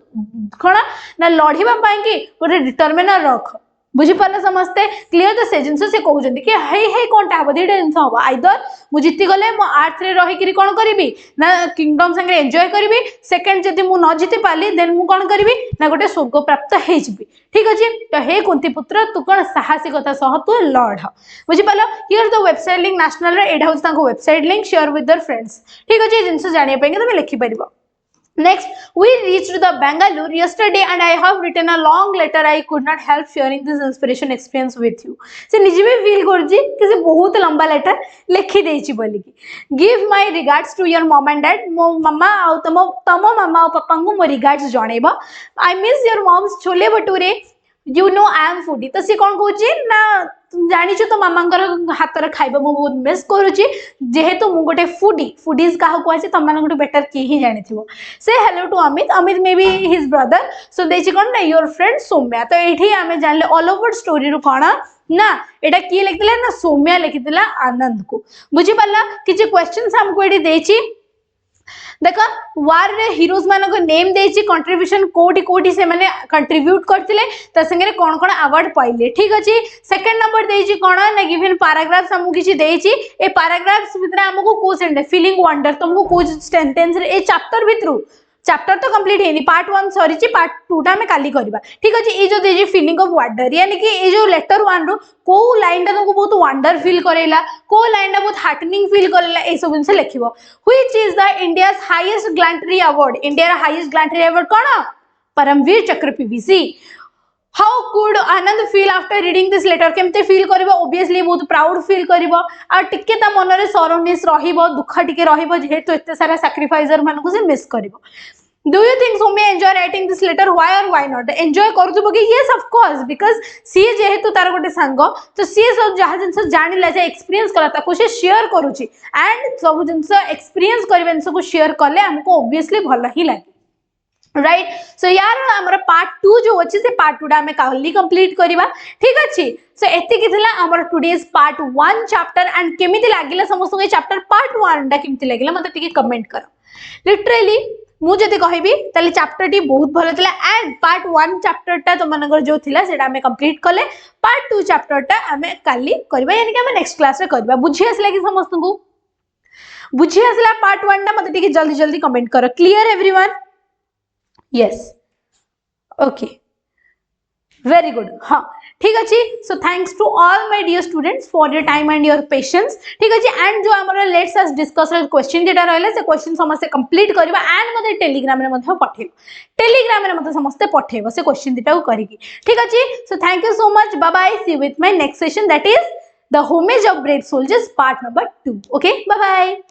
कोन ना लड़िबा पई कि गोटे डिटरमिनर रख बुझी पाले समस्ते क्लियर तो से जिंस से कहउजंती कि हे कोनटा हबो दिडे जिंस हबो आइदर मु जिति गले मो अर्थ रे रही कि कोन करबी ना किंगडम संगे एन्जॉय करबी सेकंड जदी मु न जिति पाली देन मु कोन करबी ना गोटे स्वर्ग प्राप्त हे जिबी ठीक अछि तो हे कुंती पुत्र तू कोन साहसिकता सह तू लड़ बुझी पालो here the website link national रे एडा होस ताको website link share with their friends ठीक अछि जिंस जानिया पई कि तुम लिखि परिबो Next, we reached the Bangalore yesterday and I have written a long letter. I could not help sharing this inspiration experience with you. से निजे भी feel करजी कि से बहुत लंबा letter लिखि देछि बोली कि give my regards to your mom and dad. मो मम्मा और तमो मामा और पापा को मो regards जणेबा. I miss your mom's chole bhature. You know I am foodie. तो से कौन कहूची ना जानी तो मामा हाथ रे खाइबा मु बहुत मिस करूची जेहेतु मु गोटे फूडीज काहा को आसी तमन गोटे बेटर के ही जानि थिबो से hello to Amit may be his brother so देछि कोन ना योर फ्रेंड सौम्या तो एठी आमे जानले ऑल ओवर स्टोरी रो कोन ना एटा की लिखितला ना सौम्या लिखितला आनंद को बुझी पाला किछि क्वेश्चंस हमको एठी देछि देखो वार रे हीरोज मानको नेम देछि कंट्रीब्यूशन कोटी कोटी से माने कंट्रीब्यूट करथिले त संगे कोन कोन अवार्ड पाइले ठीक अछि सेकंड नंबर देछि कोन ना गिवन पैराग्राफ्स हमकु किछि देछि ए पैराग्राफ्स भितर हमकु को सेंटेंस फीलिंग वंडर तुमको को सेंटेंस रे ए चैप्टर भितरु चैप्टर तो कंप्लीट है पार्ट 1 सरी पार्ट 2 टा हमें काली करबा ठीक अछि ए जो दे फीलिंग ऑफ वंडर यानी कि ए जो लेटर 1 रो को लाइन टा तुमको बहुत वंडर फील करेला को लाइन टा बहुत हार्टनिंग फील करेला ए सब जिंस लिखिबो which is the India's highest gallantry award India रा हाईएस्ट ग्लैंट्री अवार्ड कोन Paramvir Chakra PVC How could Anand feel after reading this letter? केमते फील करिवो obviously बहुत प्राउड फील करिवो आ टिके ता मन रे सरोनेस रहिबो दुख टिके रहिबो जेहेतु एते सारा सैक्रिफाइसर मन को से miss करिवो Do you think Soumi enjoy writing this letter? Why or why not? Enjoy करथुबो कि yes of course because सी जेहेतु तार गोटे सांग तो सी सब जहा जिंस जानिला जे एक्सपीरियंस कला ताको से शेयर करूची एंड सब जिंस एक्सपीरियंस करबे जिंस को शेयर करले हमको obviously भलो ही लागे राइट सो यार हमर पार्ट 2 जो अछि से पार्ट 2 हमें काली कंप्लीट करबा ठीक अछि सो एति कि थिला हमर टुडेस पार्ट 1 चैप्टर एंड केमिति लागिला समस्त के चैप्टर पार्ट 1 डा केमिति लागिला मते टिके कमेंट करो लिटरली मु जति कहबी तले चैप्टर टी बहुत भलो थिला एंड पार्ट 1 चैप्टर टा तो मनगर जो थिला सेटा हमें कंप्लीट करले पार्ट 2 चैप्टर टा हमें काली करबा यानी कि हमें नेक्स्ट क्लास रे करबा बुझी आसला कि समस्त को बुझी आसला पार्ट 1 टा मते टिके जल्दी जल्दी कमेंट करो clear everyone yes okay very good हाँ ठीक अच्छी so thanks to all my dear students for your time and your patience ठीक अच्छी and जो हमारा let's us discuss question जेटा रहले से question समस्त complete करबा and मते telegram रे मते पठेबो telegram रे मते समस्त पठेबो से question दिटा को करिकी ठीक अच्छी so thank you so much bye bye see you with my next session that is the homage of brave soldiers part number 2 okay bye bye